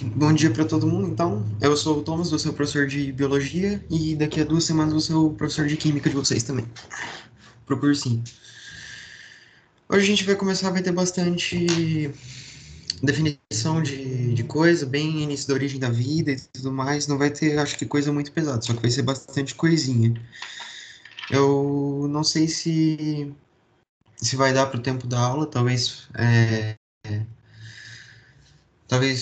Bom dia para todo mundo, então. Eu sou o Thomas, vou ser o professor de Biologia, e daqui a 2 semanas vou ser o professor de Química de vocês também, pro cursinho. Hoje a gente vai ter bastante definição de coisa, bem início da origem da vida e tudo mais. Não vai ter, acho que, coisa muito pesada, só que vai ser bastante coisinha. Eu não sei se vai dar pro tempo da aula, talvez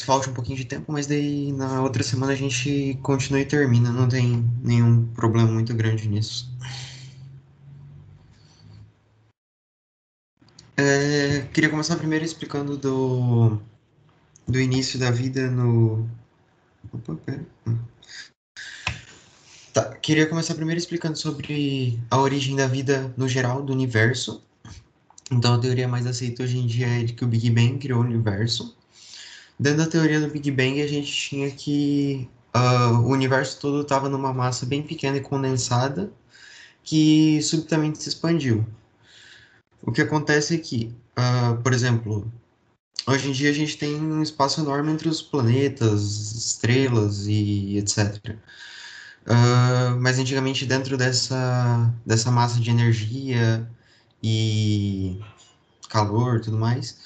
falte um pouquinho de tempo, mas daí na outra semana a gente continua e termina, não tem nenhum problema muito grande nisso. Queria começar primeiro explicando do início da vida no. Opa, pera. Tá, queria começar primeiro explicando sobre a origem da vida no geral, do universo. Então, a teoria mais aceita hoje em dia é de que o Big Bang criou o universo. Dentro da teoria do Big Bang, a gente tinha que o universo todo estava numa massa bem pequena e condensada, que subitamente se expandiu. O que acontece é que, por exemplo, hoje em dia a gente tem um espaço enorme entre os planetas, estrelas e etc. Mas antigamente dentro dessa massa de energia e calor e tudo mais,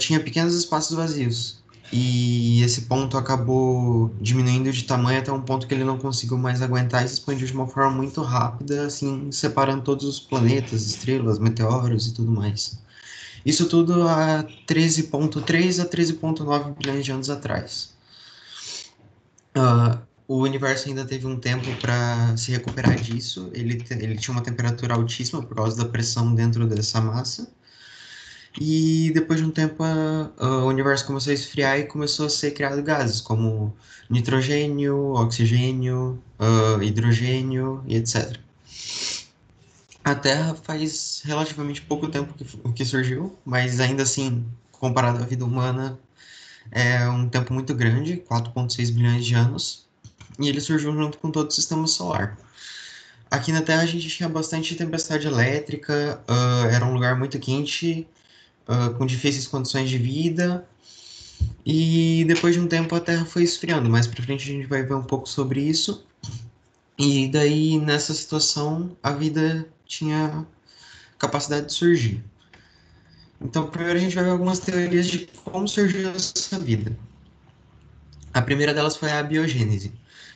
tinha pequenos espaços vazios. E esse ponto acabou diminuindo de tamanho até um ponto que ele não conseguiu mais aguentar e se expandiu de uma forma muito rápida, assim, separando todos os planetas, estrelas, meteoros e tudo mais. Isso tudo há 13,3 a 13,9 bilhões de anos atrás. O universo ainda teve um tempo para se recuperar disso. Ele tinha uma temperatura altíssima por causa da pressão dentro dessa massa. E depois de um tempo, o universo começou a esfriar e começou a ser criado gases como nitrogênio, oxigênio, hidrogênio e etc. A Terra faz relativamente pouco tempo que surgiu, mas ainda assim, comparado à vida humana, é um tempo muito grande, 4,6 bilhões de anos, e ele surgiu junto com todo o sistema solar. Aqui na Terra a gente tinha bastante tempestade elétrica, era um lugar muito quente, com difíceis condições de vida, e depois de um tempo a Terra foi esfriando. Mais pra frente a gente vai ver um pouco sobre isso. E daí, nessa situação, a vida tinha capacidade de surgir. Então, primeiro a gente vai ver algumas teorias de como surgiu essa vida. A primeira delas foi a biogênese.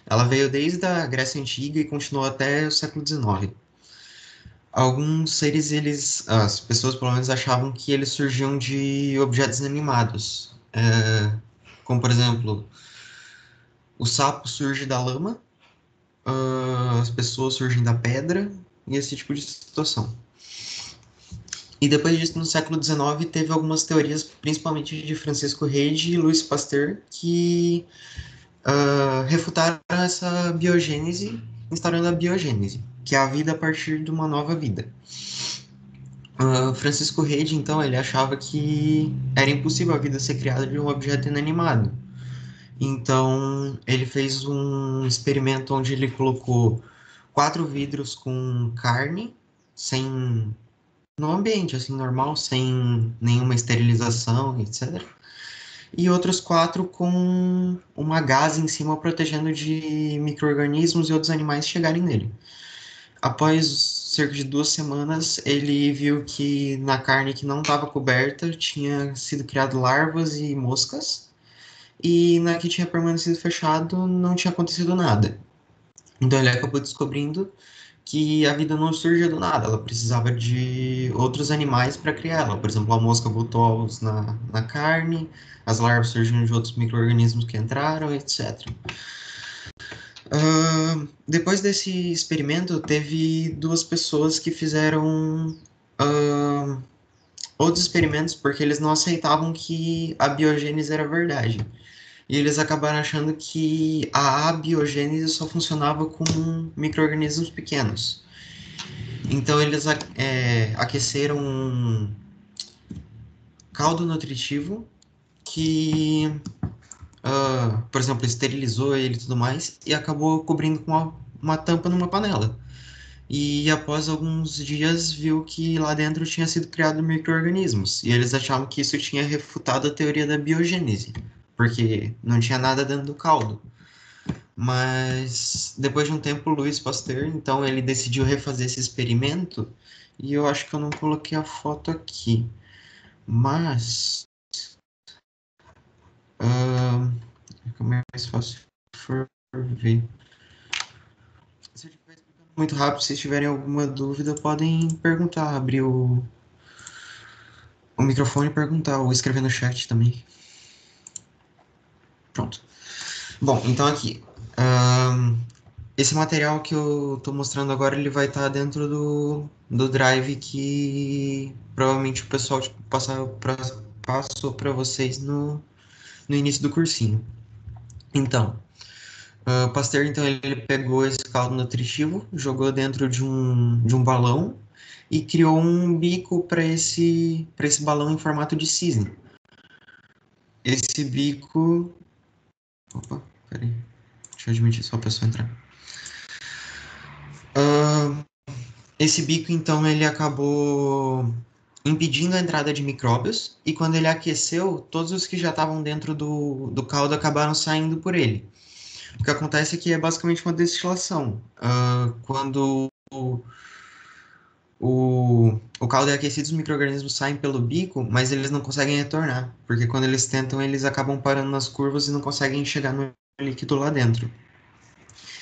Ela veio desde a Grécia Antiga e continuou até o século XIX. Alguns seres, as pessoas pelo menos achavam que eles surgiam de objetos inanimados. Como, por exemplo, o sapo surge da lama, as pessoas surgem da pedra, e esse tipo de situação. E depois disso, no século XIX, teve algumas teorias, principalmente de Francisco Rede e Louis Pasteur, que refutaram essa biogênese, instaurando a biogênese, que é a vida a partir de uma nova vida. Francisco Rede, então, ele achava que era impossível a vida ser criada de um objeto inanimado. Então, ele fez um experimento onde ele colocou 4 vidros com carne, sem no ambiente assim normal, sem nenhuma esterilização, etc. E outros 4 com uma gás em cima protegendo de micro-organismos e outros animais chegarem nele. Após cerca de 2 semanas, ele viu que na carne que não estava coberta tinha sido criado larvas e moscas, e na que tinha permanecido fechado não tinha acontecido nada. Então ele acabou descobrindo que a vida não surgia do nada, ela precisava de outros animais para criá-la. Por exemplo, a mosca botou ovos na carne, as larvas surgiram de outros micro-organismos que entraram, etc. Depois desse experimento, teve 2 pessoas que fizeram outros experimentos porque eles não aceitavam que a biogênese era verdade. E eles acabaram achando que a abiogênese só funcionava com micro-organismos pequenos. Então eles aqueceram um caldo nutritivo que, por exemplo, esterilizou ele e tudo mais e acabou cobrindo com uma tampa numa panela. E após alguns dias viu que lá dentro tinha sido criado micro-organismos. E eles achavam que isso tinha refutado a teoria da biogênese. porque não tinha nada dentro do caldo. Mas depois de um tempo, o Louis Pasteur, então, ele decidiu refazer esse experimento, e eu acho que eu não coloquei a foto aqui, mas fica mais fácil se for ver. Se eu estiver explicando muito rápido, se tiverem alguma dúvida, podem perguntar, abrir o microfone e perguntar, ou escrever no chat também. Pronto. Bom, então aqui. Esse material que eu estou mostrando agora, ele vai estar dentro do drive que provavelmente o pessoal tipo, passou para vocês no início do cursinho. Então, o Pasteur, então, ele pegou esse caldo nutritivo, jogou dentro de um balão e criou um bico para esse balão em formato de cisne. Esse bico... Opa, peraí. Deixa eu admitir só a pessoa entrar. Esse bico, então, ele acabou impedindo a entrada de micróbios, e quando ele aqueceu, todos os que já estavam dentro do caldo acabaram saindo por ele. O que acontece é que é basicamente uma destilação. Quando o caldo é aquecido, os micro-organismos saem pelo bico, mas eles não conseguem retornar, porque quando eles tentam, eles acabam parando nas curvas e não conseguem chegar no líquido lá dentro.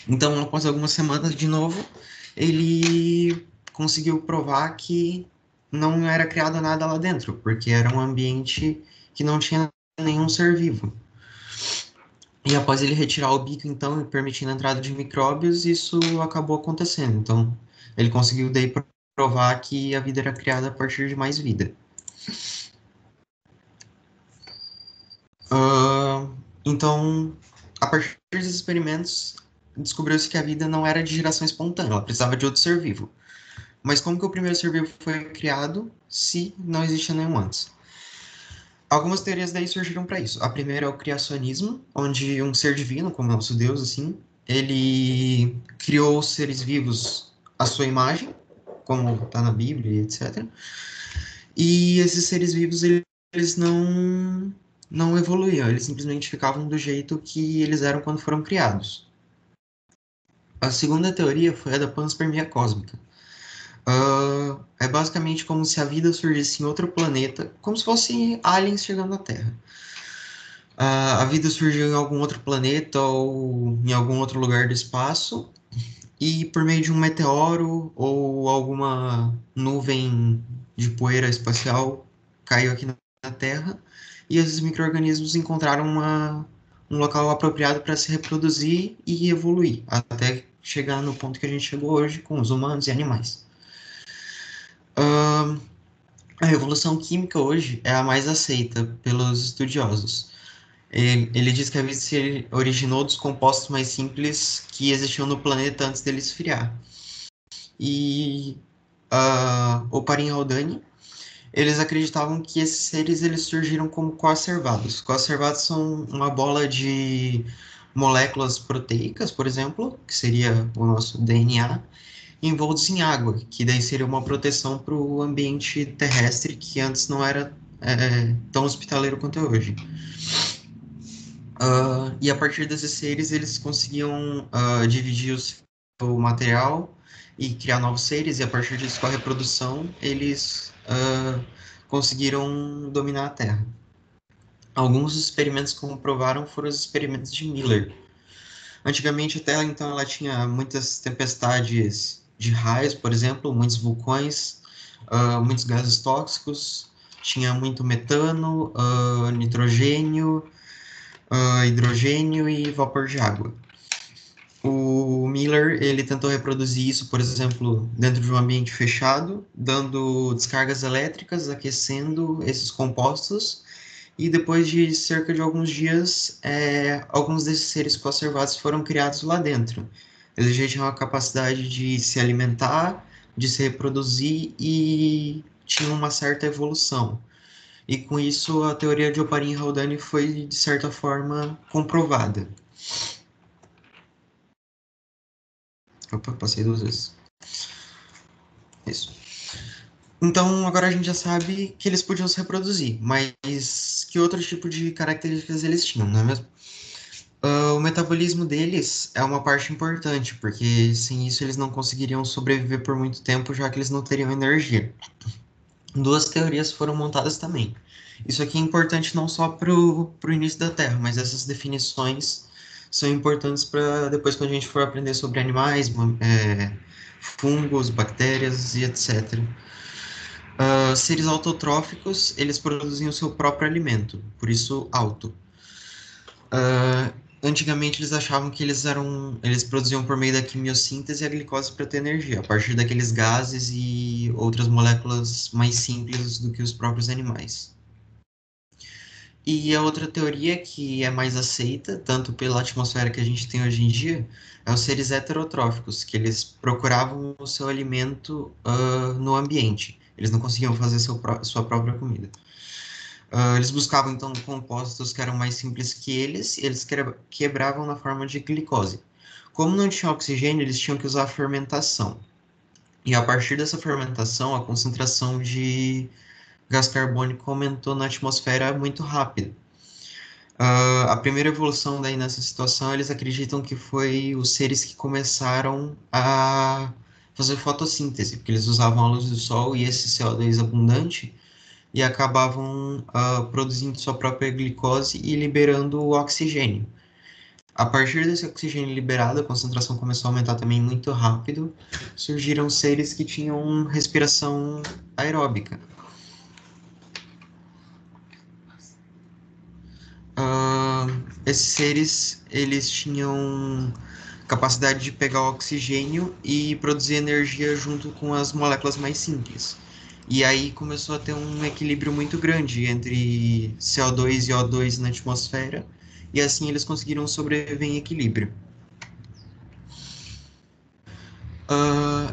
Então, após algumas semanas, de novo, ele conseguiu provar que não era criado nada lá dentro, porque era um ambiente que não tinha nenhum ser vivo. E após ele retirar o bico, então, permitindo a entrada de micróbios, isso acabou acontecendo. Então, ele conseguiu daí provar que a vida era criada a partir de mais vida. Então, a partir desses experimentos, descobriu-se que a vida não era de geração espontânea, ela precisava de outro ser vivo. Mas como que o primeiro ser vivo foi criado se não existia nenhum antes? Algumas teorias daí surgiram para isso. A primeira é o criacionismo, onde um ser divino, como o nosso Deus, assim, ele criou os seres vivos à sua imagem, como está na Bíblia, etc. E esses seres vivos, eles não evoluíam, eles simplesmente ficavam do jeito que eles eram quando foram criados. A segunda teoria foi a da panspermia cósmica. É basicamente como se a vida surgisse em outro planeta, como se fosse aliens chegando na Terra. A vida surgiu em algum outro planeta ou em algum outro lugar do espaço, e por meio de um meteoro ou alguma nuvem de poeira espacial caiu aqui na Terra, e esses micro-organismos encontraram um local apropriado para se reproduzir e evoluir, até chegar no ponto que a gente chegou hoje com os humanos e animais. A revolução química hoje é a mais aceita pelos estudiosos. Ele diz que a vida se originou dos compostos mais simples que existiam no planeta antes dele esfriar. E o Parin Haldane, eles acreditavam que esses seres eles surgiram como coacervados. Coacervados são uma bola de moléculas proteicas, por exemplo, que seria o nosso DNA, envoltos em água, que daí seria uma proteção para o ambiente terrestre que antes não era tão hospitaleiro quanto é hoje. E a partir desses seres, eles conseguiam dividir o material e criar novos seres, e a partir disso, com a reprodução, eles conseguiram dominar a Terra. Alguns dos experimentos que comprovaram foram os experimentos de Miller. Antigamente, a Terra, então, ela tinha muitas tempestades de raios, por exemplo, muitos vulcões, muitos gases tóxicos, tinha muito metano, nitrogênio, hidrogênio e vapor de água. O Miller, ele tentou reproduzir isso, por exemplo, dentro de um ambiente fechado, dando descargas elétricas, aquecendo esses compostos, e depois de cerca de alguns dias, alguns desses seres conservados foram criados lá dentro. Eles já tinham a capacidade de se alimentar, de se reproduzir e tinham uma certa evolução. E com isso, a teoria de Oparin-Haldane foi, de certa forma, comprovada. Opa, passei duas vezes. Isso. Então, agora a gente já sabe que eles podiam se reproduzir, mas que outro tipo de características eles tinham, não é mesmo? O metabolismo deles é uma parte importante, porque sem isso eles não conseguiriam sobreviver por muito tempo, já que eles não teriam energia. Duas teorias foram montadas também. Isso aqui é importante não só para o início da Terra, mas essas definições são importantes para depois quando a gente for aprender sobre animais, fungos, bactérias e etc. Seres autotróficos, eles produziam o seu próprio alimento, por isso auto. Ah, Antigamente eles achavam que eles produziam por meio da quimiossíntese a glicose para ter energia, a partir daqueles gases e outras moléculas mais simples do que os próprios animais. E a outra teoria que é mais aceita, tanto pela atmosfera que a gente tem hoje em dia, é os seres heterotróficos, que eles procuravam o seu alimento no ambiente. Eles não conseguiam fazer sua própria comida. Eles buscavam, então, compostos que eram mais simples que eles, e eles quebravam na forma de glicose. Como não tinha oxigênio, eles tinham que usar a fermentação. E a partir dessa fermentação, a concentração de gás carbônico aumentou na atmosfera muito rápido. A primeira evolução daí nessa situação, eles acreditam que foi os seres que começaram a fazer fotossíntese, porque eles usavam a luz do sol e esse CO2 abundante e acabavam produzindo sua própria glicose e liberando o oxigênio. A partir desse oxigênio liberado, a concentração começou a aumentar também muito rápido. Surgiram seres que tinham respiração aeróbica. Ah, Esses seres, eles tinham capacidade de pegar o oxigênio e produzir energia junto com as moléculas mais simples. E aí começou a ter um equilíbrio muito grande entre CO2 e O2 na atmosfera, e assim eles conseguiram sobreviver em equilíbrio. Ah,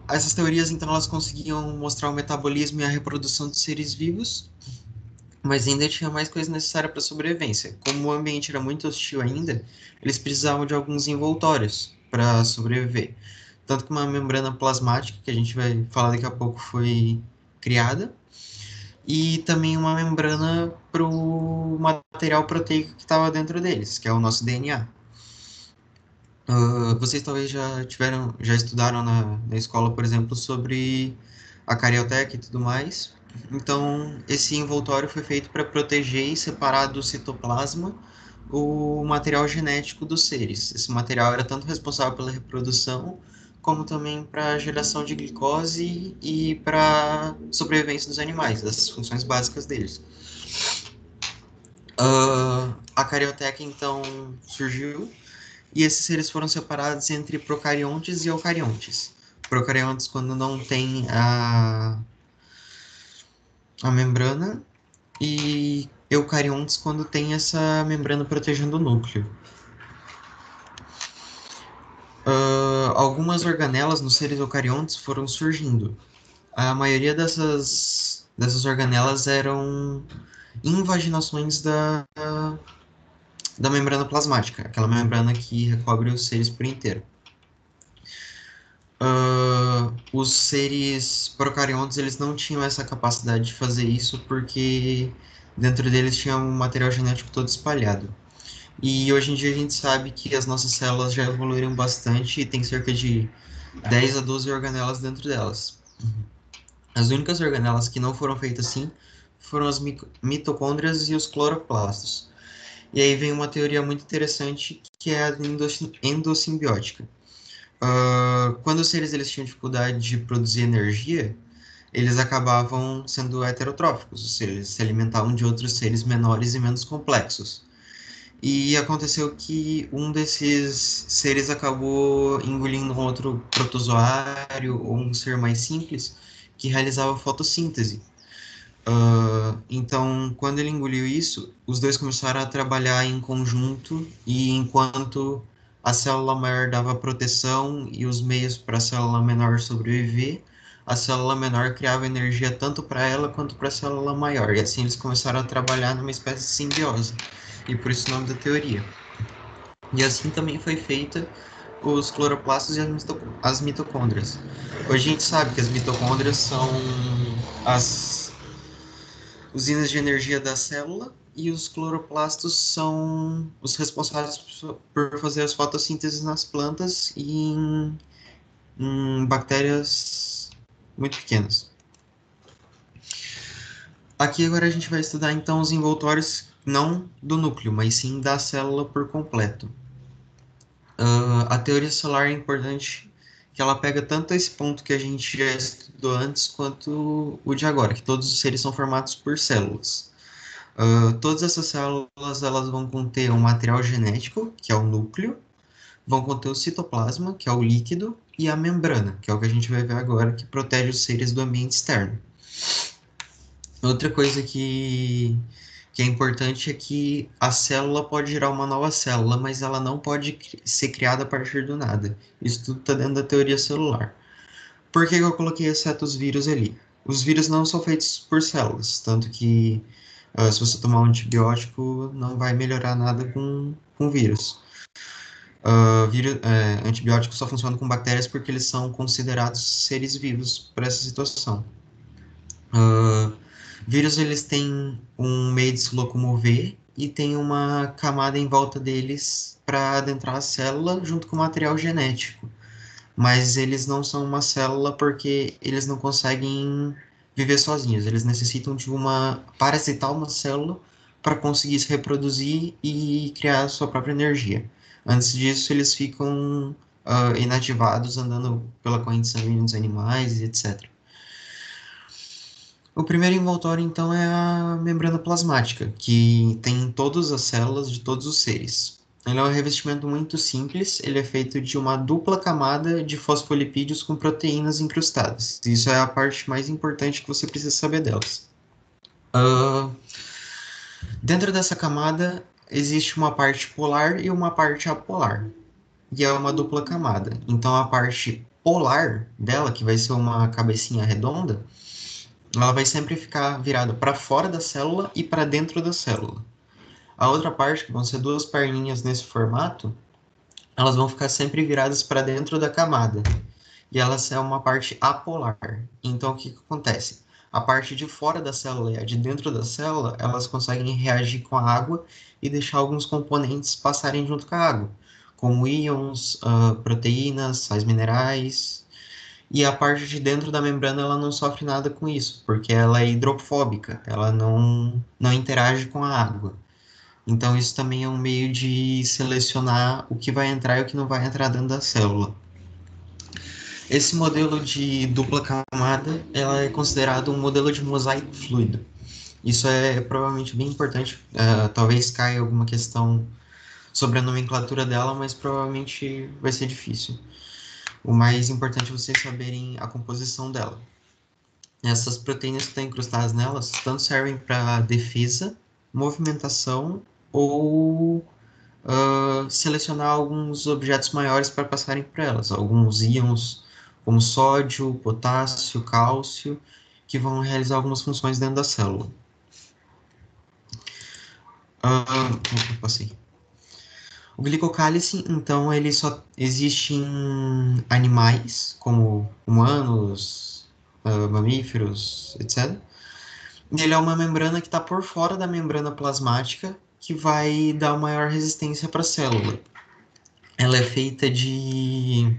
Essas teorias, então, elas conseguiam mostrar o metabolismo e a reprodução dos seres vivos, mas ainda tinha mais coisa necessária para a sobrevivência. Como o ambiente era muito hostil ainda, eles precisavam de alguns envoltórios para sobreviver. Tanto que uma membrana plasmática, que a gente vai falar daqui a pouco, foi criada, e também uma membrana para o material proteico que estava dentro deles, que é o nosso DNA. Vocês talvez já estudaram na escola, por exemplo, sobre a carioteca e tudo mais. Então, esse envoltório foi feito para proteger e separar do citoplasma o material genético dos seres. Esse material era tanto responsável pela reprodução, como também para a geração de glicose e para sobrevivência dos animais, das funções básicas deles. A carioteca, então, surgiu e esses seres foram separados entre procariontes e eucariontes. Procariontes quando não tem a membrana e eucariontes quando tem essa membrana protegendo o núcleo. Algumas organelas nos seres eucariontes foram surgindo. A maioria dessas organelas eram invaginações da membrana plasmática, aquela membrana que recobre os seres por inteiro. Os seres procariontes eles não tinham essa capacidade de fazer isso porque dentro deles tinha um material genético todo espalhado. E hoje em dia a gente sabe que as nossas células já evoluíram bastante e tem cerca de 10 a 12 organelas dentro delas. As únicas organelas que não foram feitas assim foram as mitocôndrias e os cloroplastos. E aí vem uma teoria muito interessante que é a endossimbiótica. Quando os seres eles tinham dificuldade de produzir energia, eles acabavam sendo heterotróficos, ou seja, eles se alimentavam de outros seres menores e menos complexos. E aconteceu que um desses seres acabou engolindo um outro protozoário ou um ser mais simples que realizava fotossíntese. Então, quando ele engoliu isso, os dois começaram a trabalhar em conjunto e enquanto a célula maior dava proteção e os meios para a célula menor sobreviver, a célula menor criava energia tanto para ela quanto para a célula maior. E assim eles começaram a trabalhar numa espécie de simbiose. E por isso o nome da teoria. E assim também foi feita os cloroplastos e as mitocôndrias. Hoje a gente sabe que as mitocôndrias são as usinas de energia da célula e os cloroplastos são os responsáveis por fazer as fotossínteses nas plantas e em bactérias muito pequenas. Aqui agora a gente vai estudar então os envoltórios não do núcleo, mas sim da célula por completo. A teoria celular é importante que ela pega tanto esse ponto que a gente já estudou antes, quanto o de agora, que todos os seres são formados por células. Todas essas células elas vão conter um material genético, que é o núcleo, vão conter o citoplasma, que é o líquido, e a membrana, que é o que a gente vai ver agora, que protege os seres do ambiente externo. Outra coisa que é importante é que a célula pode gerar uma nova célula, mas ela não pode ser criada a partir do nada. Isso tudo está dentro da teoria celular. Por que eu coloquei exceto os vírus ali? Os vírus não são feitos por células, tanto que se você tomar um antibiótico, não vai melhorar nada com vírus. Antibióticos só funcionam com bactérias porque eles são considerados seres vivos para essa situação. Vírus, eles têm um meio de se locomover e tem uma camada em volta deles para adentrar a célula junto com o material genético. Mas eles não são uma célula porque eles não conseguem viver sozinhos. Eles necessitam de uma parasitar uma célula para conseguir se reproduzir e criar a sua própria energia. Antes disso, eles ficam inativados, andando pela corrente sanguínea dos animais, etc. O primeiro envoltório, então, é a membrana plasmática, que tem em todas as células de todos os seres. Ele é um revestimento muito simples, ele é feito de uma dupla camada de fosfolipídios com proteínas incrustadas. Isso é a parte mais importante que você precisa saber delas. Dentro dessa camada, existe uma parte polar e uma parte apolar, e é uma dupla camada. Então, a parte polar dela, que vai ser uma cabecinha redonda, ela vai sempre ficar virada para fora da célula e para dentro da célula. A outra parte, que vão ser duas perninhas nesse formato, elas vão ficar sempre viradas para dentro da camada. E elas é uma parte apolar. Então, o que acontece? A parte de fora da célula e a de dentro da célula, elas conseguem reagir com a água e deixar alguns componentes passarem junto com a água, como íons, proteínas, sais minerais, e a parte de dentro da membrana ela não sofre nada com isso, porque ela é hidrofóbica, ela não interage com a água. Então isso também é um meio de selecionar o que vai entrar e o que não vai entrar dentro da célula. Esse modelo de dupla camada, ela é considerado um modelo de mosaico fluido. Isso é provavelmente bem importante, talvez caia alguma questão sobre a nomenclatura dela, mas provavelmente vai ser difícil. O mais importante é vocês saberem a composição dela. Essas proteínas que estão incrustadas nelas tanto servem para defesa, movimentação ou selecionar alguns objetos maiores para passarem por elas, alguns íons como sódio, potássio, cálcio, que vão realizar algumas funções dentro da célula. Passei. O glicocálice, então, ele só existe em animais, como humanos, mamíferos, etc. E ele é uma membrana que está por fora da membrana plasmática, que vai dar maior resistência para a célula. Ela é feita de...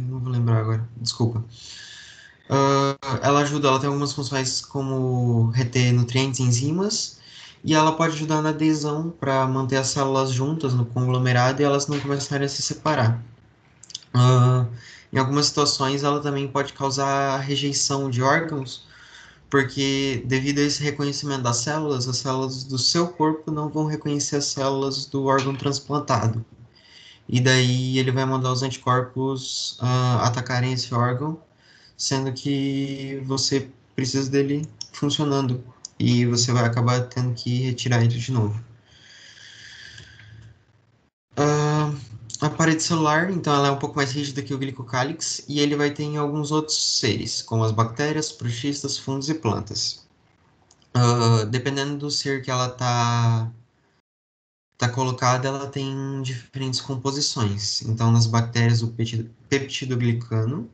não vou lembrar agora, desculpa. Ela ajuda, ela tem algumas funções como reter nutrientes e enzimas, e ela pode ajudar na adesão para manter as células juntas no conglomerado e elas não começarem a se separar. Em algumas situações, ela também pode causar rejeição de órgãos, porque devido a esse reconhecimento das células, as células do seu corpo não vão reconhecer as células do órgão transplantado. E daí ele vai mandar os anticorpos atacarem esse órgão, sendo que você precisa dele funcionando e você vai acabar tendo que retirar ele de novo. A parede celular, então, ela é um pouco mais rígida que o glicocálix e ele vai ter em alguns outros seres, como as bactérias, protistas, fungos e plantas. Dependendo do ser que ela tá colocada, ela tem diferentes composições. Então, nas bactérias, o peptidoglicano,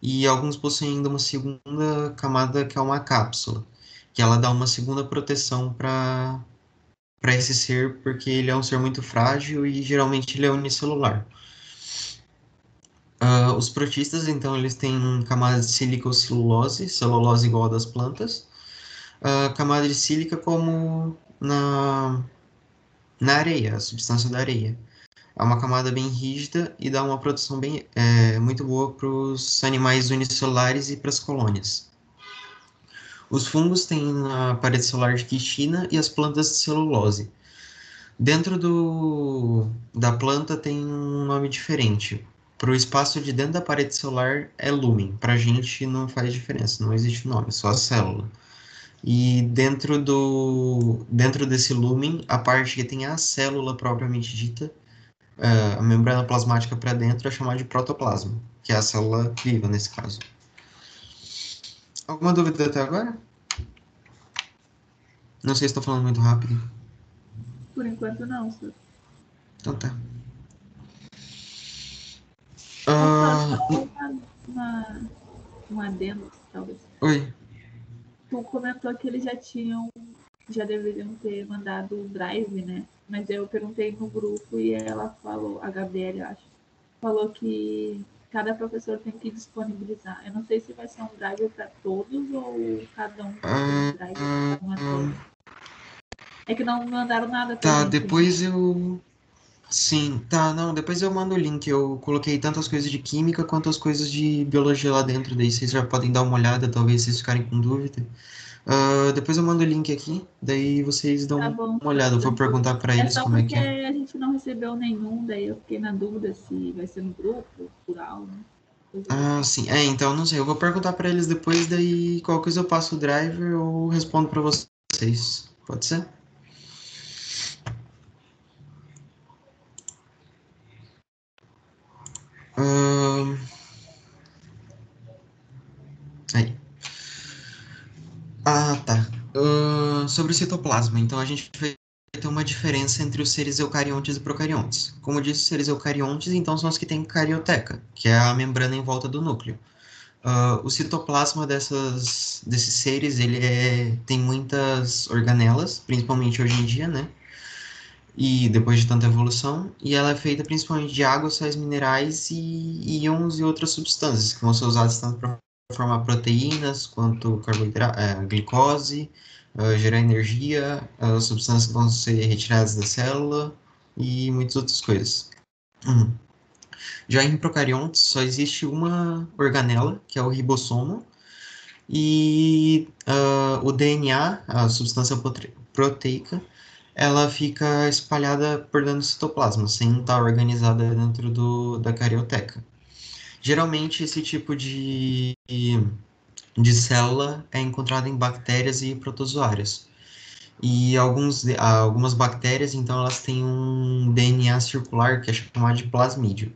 e alguns possuem ainda uma segunda camada, que é uma cápsula, que ela dá uma segunda proteção para esse ser, porque ele é um ser muito frágil e geralmente ele é unicelular. Os protistas, então, eles têm camada de sílica ou celulose, celulose igual a das plantas, camada de sílica como na areia, a substância da areia. É uma camada bem rígida e dá uma proteção muito boa para os animais unicelulares e para as colônias. Os fungos têm a parede celular de quitina e as plantas de celulose. Dentro da planta tem um nome diferente. Para o espaço de dentro da parede celular é lumen. Para a gente não faz diferença, não existe nome, só a célula. E dentro desse lumen, a parte que tem a célula propriamente dita, a membrana plasmática para dentro, é chamada de protoplasma, que é a célula viva nesse caso. Alguma dúvida até agora? Não sei se estou falando muito rápido. Por enquanto não, senhor. Então tá. Posso falar só Ah, um adendo, talvez. oi. Tu comentou que eles já deveriam ter mandado o drive, né? Mas eu perguntei no grupo e ela falou, a Gabriela, acho, falou que cada professor tem que disponibilizar. Eu não sei se vai ser um drive para todos ou cada um vai ter um Ah, drive para uma matéria. É que não mandaram nada pra tá, gente, né? depois eu. Sim, tá, não, depois eu mando o link. Eu coloquei tanto as coisas de química quanto as coisas de biologia lá dentro. Daí vocês já podem dar uma olhada, talvez vocês ficarem com dúvida. Depois eu mando o link aqui, daí vocês Tá dão bom, uma olhada. Eu vou tranquilo. perguntar para É eles só como é porque que é. a gente não recebeu nenhum, daí eu fiquei na dúvida se vai ser no grupo, por aula, né? Coisas Ah, assim. sim. É, então, não sei. Eu vou perguntar para eles depois, daí qualquer coisa eu passo o driver ou respondo para vocês. Pode ser? Ahn, aí. Ah, tá. Sobre o citoplasma. Então, a gente vai ter uma diferença entre os seres eucariontes e procariontes. Como eu disse, os seres eucariontes, então, são os que têm carioteca, que é a membrana em volta do núcleo. O citoplasma desses seres, tem muitas organelas, principalmente hoje em dia, né? E depois de tanta evolução, e ela é feita principalmente de água, sais minerais e íons e outras substâncias que vão ser usadas tanto para formar proteínas quanto carboidrato, glicose, gerar energia, substâncias que vão ser retiradas da célula e muitas outras coisas. Já em procariontes só existe uma organela, que é o ribossomo, e o DNA, a substância proteica, ela fica espalhada por dentro do citoplasma, sem estar organizada dentro da carioteca. Geralmente, esse tipo de célula é encontrado em bactérias e protozoários. E algumas bactérias, então, elas têm um DNA circular que é chamado de plasmídio.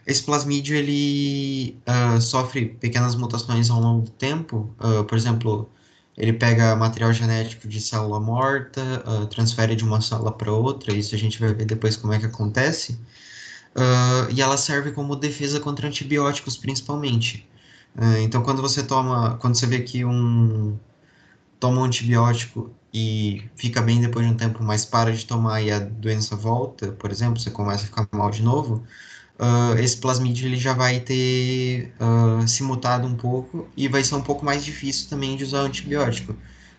Esse plasmídio, ele sofre pequenas mutações ao longo do tempo. Por exemplo, ele pega material genético de célula morta, transfere de uma célula para outra, isso a gente vai ver depois como é que acontece. E ela serve como defesa contra antibióticos, principalmente. Então, quando você vê que toma um antibiótico e fica bem depois de um tempo, mas para de tomar e a doença volta, por exemplo, você começa a ficar mal de novo, esse plasmídio ele já vai ter se mutado um pouco e vai ser um pouco mais difícil também de usar o antibiótico.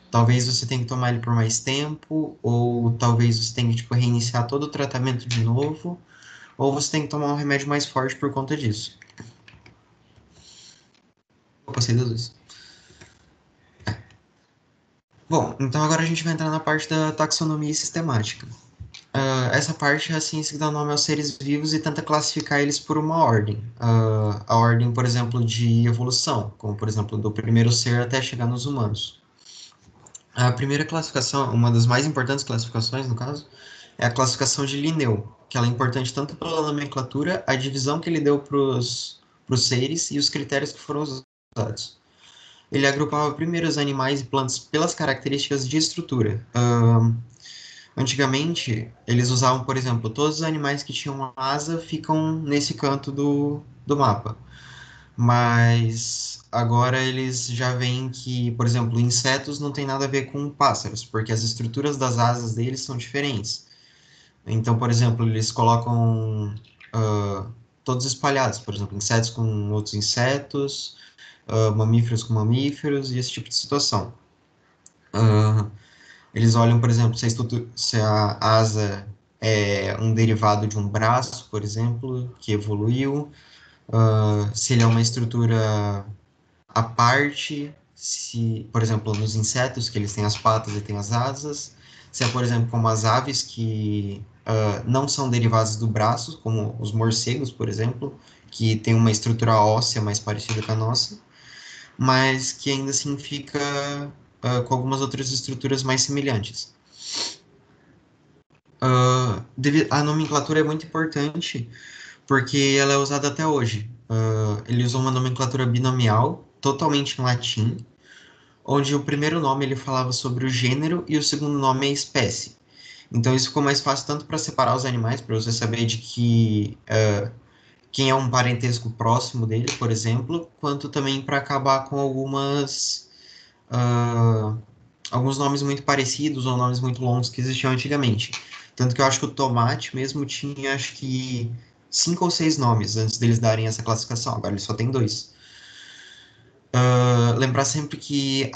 Talvez você tenha que tomar ele por mais tempo, ou talvez você tenha que tipo, reiniciar todo o tratamento de novo, ou você tem que tomar um remédio mais forte por conta disso. Eu passei das duas. Bom, então agora a gente vai entrar na parte da taxonomia sistemática. Essa parte é a ciência que dá nome aos seres vivos e tenta classificar eles por uma ordem. A ordem, por exemplo, de evolução, como por exemplo do primeiro ser até chegar nos humanos. A primeira classificação, uma das mais importantes classificações, no caso, é a classificação de Linneu, que ela é importante tanto pela nomenclatura, a divisão que ele deu para os seres e os critérios que foram usados. ele agrupava primeiro os animais e plantas pelas características de estrutura. Antigamente, eles usavam, por exemplo, todos os animais que tinham uma asa ficam nesse canto do mapa. Mas agora eles já veem que, por exemplo, insetos não tem nada a ver com pássaros, porque as estruturas das asas deles são diferentes. Então, por exemplo, eles colocam todos espalhados, por exemplo, insetos com outros insetos, mamíferos com mamíferos e esse tipo de situação. Eles olham, por exemplo, se a asa é um derivado de um braço, por exemplo, que evoluiu, se ele é uma estrutura à parte, se, por exemplo, nos insetos, que eles têm as patas e têm as asas, se é, por exemplo, como as aves que não são derivadas do braço, como os morcegos, por exemplo, que tem uma estrutura óssea mais parecida com a nossa, mas que ainda assim fica com algumas outras estruturas mais semelhantes. A nomenclatura é muito importante porque ela é usada até hoje. Ele usou uma nomenclatura binomial, totalmente em latim, onde o primeiro nome ele falava sobre o gênero e o segundo nome é espécie. Então isso ficou mais fácil tanto para separar os animais, para você saber de que quem é um parentesco próximo dele, por exemplo, quanto também para acabar com alguns nomes muito parecidos ou nomes muito longos que existiam antigamente. Tanto que eu acho que o tomate mesmo tinha, acho que, 5 ou 6 nomes antes deles darem essa classificação. Agora ele só tem 2. Lembrar sempre que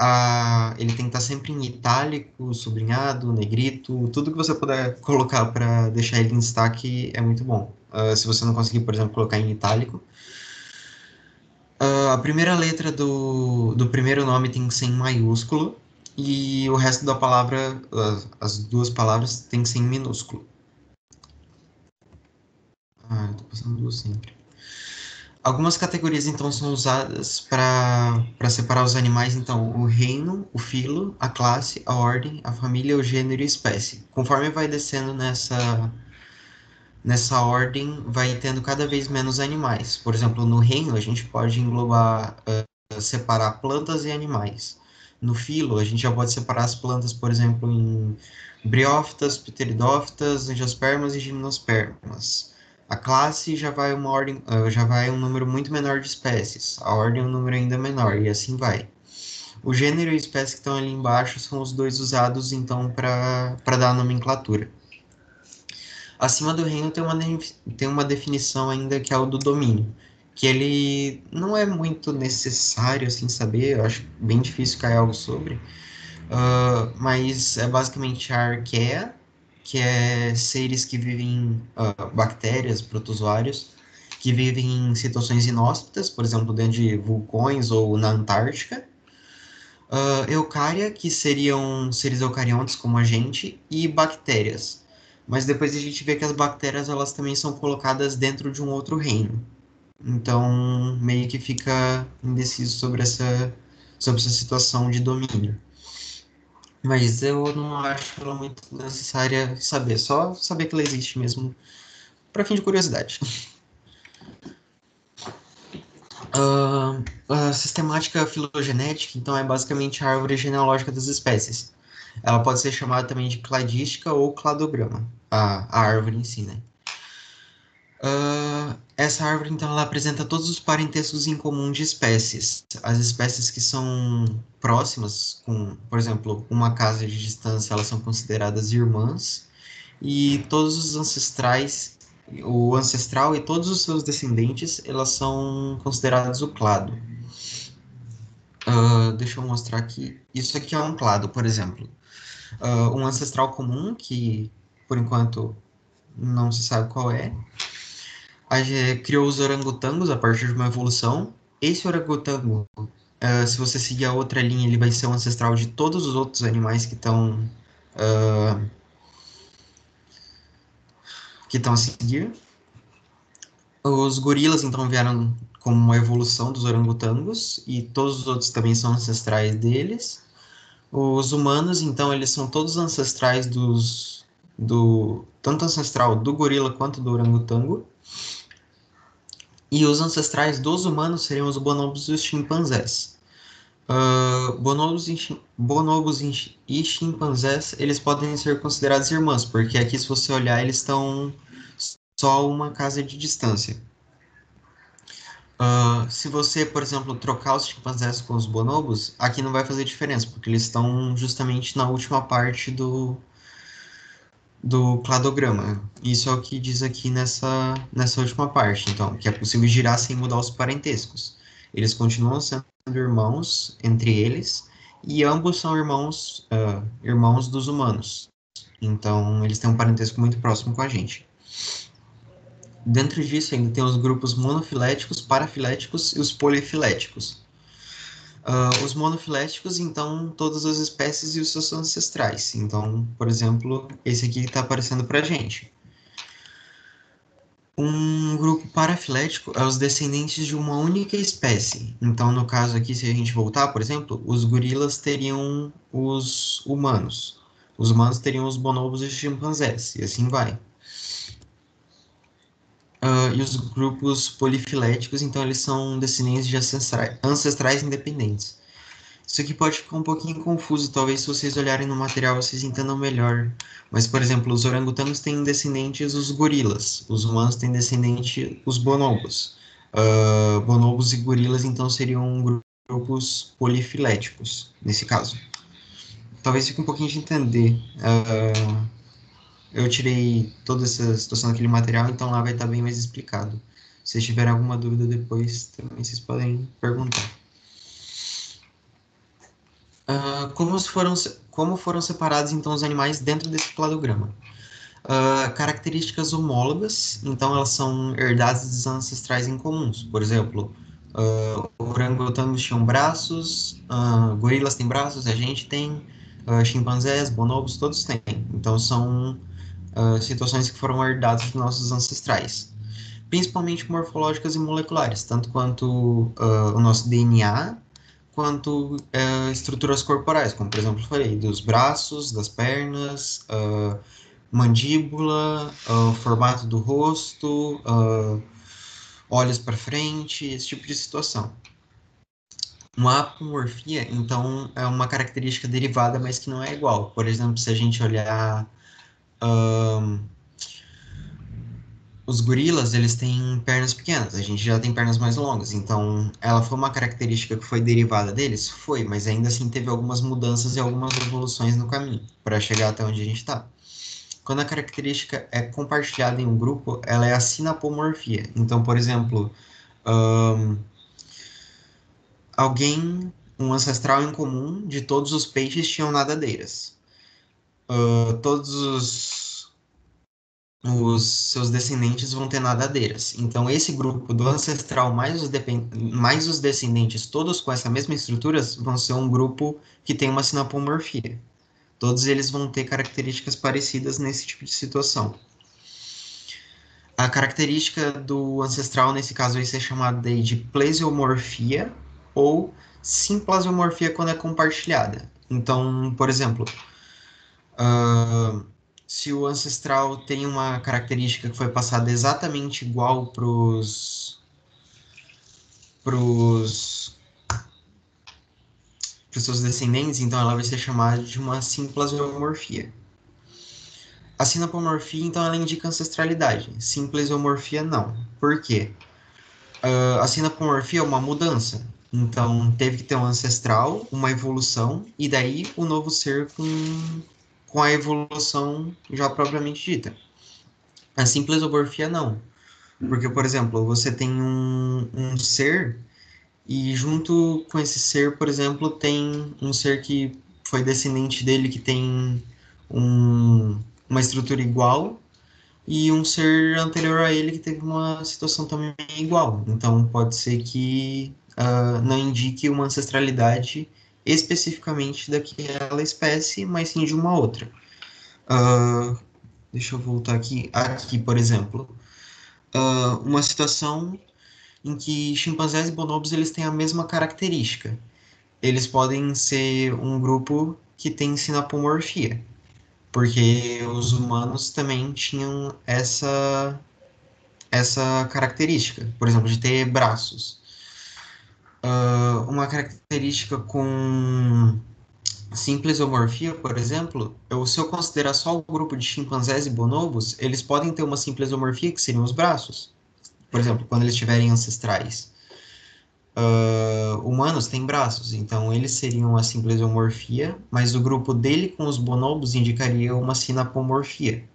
ele tem que estar sempre em itálico, sublinhado, negrito, tudo que você puder colocar para deixar ele em destaque é muito bom. Se você não conseguir, por exemplo, colocar em itálico. A primeira letra do primeiro nome tem que ser em maiúsculo e o resto da palavra, as duas palavras, tem que ser em minúsculo. Eu tô passando duas sempre. Algumas categorias, então, são usadas para separar os animais, então, o reino, o filo, a classe, a ordem, a família, o gênero e a espécie. Conforme vai descendo nessa ordem, vai tendo cada vez menos animais. Por exemplo, no reino, a gente pode englobar, separar plantas e animais. No filo, a gente já pode separar as plantas, por exemplo, em briófitas, pteridófitas, angiospermas e gimnospermas. A classe já vai uma ordem, já vai um número muito menor de espécies. A ordem é um número ainda menor e assim vai. O gênero e a espécie que estão ali embaixo são os dois usados então para dar a nomenclatura. Acima do reino tem uma definição ainda que é o do domínio, que ele não é muito necessário assim saber, eu acho bem difícil cair algo sobre, mas é basicamente a arqueia, que é seres que vivem, bactérias, protozoários, que vivem em situações inóspitas, por exemplo, dentro de vulcões ou na Antártica. Eucária, que seriam seres eucariontes como a gente, e bactérias. Mas depois a gente vê que as bactérias elas também são colocadas dentro de um outro reino. Então, meio que fica indeciso sobre essa situação de domínio. Mas eu não acho ela muito necessária saber, só saber que ela existe mesmo, para fim de curiosidade. A sistemática filogenética, então, é basicamente a árvore genealógica das espécies. Ela pode ser chamada também de cladística ou cladograma, a árvore em si, né? Essa árvore, então, ela apresenta todos os parentescos em comum de espécies. As espécies que são próximas, com, por exemplo, uma casa de distância, elas são consideradas irmãs, e todos os ancestrais, o ancestral e todos os seus descendentes, elas são consideradas o clado. Deixa eu mostrar aqui. Isso aqui é um clado, por exemplo. Um ancestral comum, que por enquanto não se sabe qual é, criou os orangotangos a partir de uma evolução. Esse orangotango, se você seguir a outra linha, ele vai ser um ancestral de todos os outros animais que estão a seguir. Os gorilas, então, vieram como uma evolução dos orangotangos, e todos os outros também são ancestrais deles. Os humanos, então, eles são todos ancestrais tanto ancestral do gorila quanto do orangotango. E os ancestrais dos humanos seriam os bonobos e os chimpanzés. Bonobos e chimpanzés, eles podem ser considerados irmãos, porque aqui, se você olhar, eles estão só uma casa de distância. Se você, por exemplo, trocar os chimpanzés com os bonobos, aqui não vai fazer diferença, porque eles estão justamente na última parte do cladograma. Isso é o que diz aqui nessa última parte, então, que é possível girar sem mudar os parentescos. Eles continuam sendo irmãos entre eles, e ambos são irmãos dos humanos. Então, eles têm um parentesco muito próximo com a gente. Dentro disso, ainda tem os grupos monofiléticos, parafiléticos e os polifiléticos. Os monofiléticos, então, todas as espécies e os seus ancestrais. Então, por exemplo, esse aqui que está aparecendo para a gente. Um grupo parafilético é os descendentes de uma única espécie. Então, no caso aqui, se a gente voltar, por exemplo, os gorilas teriam os humanos. Os humanos teriam os bonobos e os chimpanzés, e assim vai. E os grupos polifiléticos, então, eles são descendentes de ancestrais independentes. Isso aqui pode ficar um pouquinho confuso, talvez se vocês olharem no material vocês entendam melhor. Mas, por exemplo, os orangotangos têm descendentes os gorilas, os humanos têm descendente os bonobos. Bonobos e gorilas, então, seriam grupos polifiléticos, nesse caso. Talvez fique um pouquinho de entender. Eu tirei toda essa situação daquele material, então lá vai estar bem mais explicado. Se vocês tiverem alguma dúvida depois, também vocês podem perguntar. Como foram separados, então, os animais dentro desse cladograma? Características homólogas, então, elas são herdadas dos ancestrais em comuns. Por exemplo, orangotangos tinham braços, gorilas têm braços, a gente tem, chimpanzés, bonobos, todos têm. Então, são situações que foram herdadas dos nossos ancestrais. Principalmente morfológicas e moleculares, tanto quanto o nosso DNA, quanto estruturas corporais, como por exemplo eu falei, dos braços, das pernas, mandíbula, formato do rosto, olhos para frente, esse tipo de situação. Uma apomorfia, então, é uma característica derivada, mas que não é igual. Por exemplo, se a gente olhar os gorilas, eles têm pernas pequenas, a gente já tem pernas mais longas, então ela foi uma característica que foi derivada deles? Foi, mas ainda assim teve algumas mudanças e algumas evoluções no caminho, para chegar até onde a gente está. Quando a característica é compartilhada em um grupo, ela é a sinapomorfia. Então, por exemplo, um ancestral em comum de todos os peixes tinham nadadeiras. Todos os seus descendentes vão ter nadadeiras. Então, esse grupo do ancestral mais os descendentes, todos com essa mesma estrutura, vão ser um grupo que tem uma sinapomorfia. Todos eles vão ter características parecidas nesse tipo de situação. A característica do ancestral, nesse caso, vai ser chamada de plesiomorfia ou simplasiomorfia quando é compartilhada. Então, por exemplo, se o ancestral tem uma característica que foi passada exatamente igual para os seus descendentes, então ela vai ser chamada de uma simplasiomorfia. A sinapomorfia, então, ela indica ancestralidade. Simplesiomorfia, não. Por quê? A sinapomorfia é uma mudança. Então, teve que ter um ancestral, uma evolução, e daí o novo ser com a evolução já propriamente dita. A simplesiomorfia, não. Porque, por exemplo, você tem um ser e junto com esse ser, por exemplo, tem um ser que foi descendente dele que tem uma estrutura igual e um ser anterior a ele que teve uma situação também igual. Então, pode ser que não indique uma ancestralidade especificamente daquela espécie, mas sim de uma outra. Deixa eu voltar aqui. Aqui, por exemplo, uma situação em que chimpanzés e bonobos eles têm a mesma característica. Eles podem ser um grupo que tem sinapomorfia, porque os humanos também tinham essa característica, por exemplo, de ter braços. Uma característica com simples homorfia, por exemplo, se eu considerar só o grupo de chimpanzés e bonobos, eles podem ter uma simples homorfia, que seriam os braços. Por exemplo, quando eles tiverem ancestrais. Humanos têm braços, então eles seriam a simples homorfia, mas o grupo dele com os bonobos indicaria uma sinapomorfia,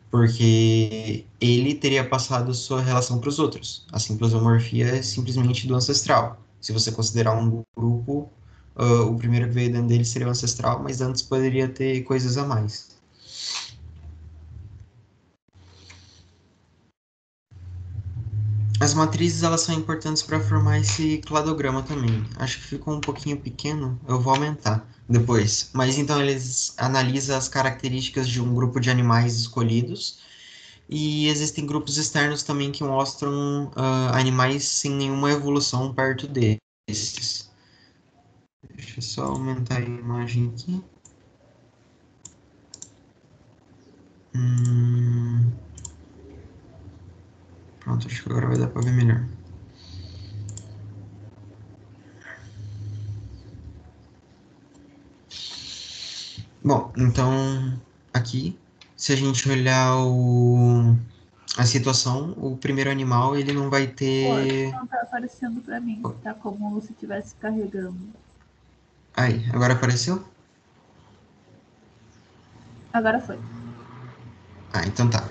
porque ele teria passado sua relação para os outros. A simples homorfia é simplesmente do ancestral. Se você considerar um grupo, o primeiro que veio dentro dele seria o ancestral, mas antes poderia ter coisas a mais. As matrizes, elas são importantes para formar esse cladograma também. Acho que ficou um pouquinho pequeno, eu vou aumentar depois. Mas então eles analisam as características de um grupo de animais escolhidos, e existem grupos externos também que mostram animais sem nenhuma evolução perto desses. Deixa eu só aumentar a imagem aqui. Pronto, acho que agora vai dar para ver melhor. Bom, então aqui, se a gente olhar a situação, o primeiro animal ele não vai Pô, ter. não tá aparecendo pra mim. Tá como se estivesse carregando. Aí, agora apareceu? Agora foi. Ah, então tá.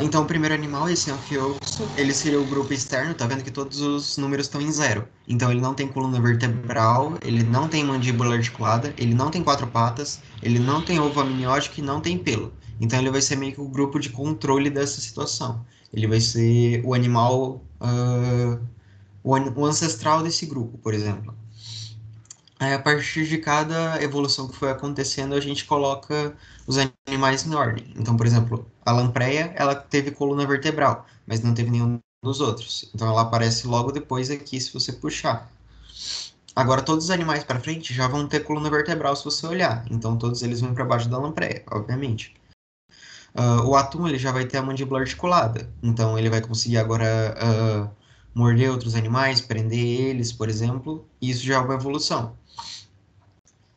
Então, o primeiro animal, esse anfioxo, ele seria o grupo externo, tá vendo que todos os números estão em zero. Então, ele não tem coluna vertebral, ele não tem mandíbula articulada, ele não tem quatro patas, ele não tem ovo amniótico e não tem pelo. Então, ele vai ser meio que o grupo de controle dessa situação. Ele vai ser o animal, o ancestral desse grupo, por exemplo. Aí, a partir de cada evolução que foi acontecendo, a gente coloca os animais em ordem. Então, por exemplo, a lampreia, ela teve coluna vertebral, mas não teve nenhum dos outros. Então, ela aparece logo depois aqui, se você puxar. Agora, todos os animais para frente já vão ter coluna vertebral, se você olhar. Então, todos eles vão para baixo da lampreia, obviamente. O atum, ele já vai ter a mandíbula articulada. Então, ele vai conseguir agora morder outros animais, prender eles, por exemplo. E isso já é uma evolução.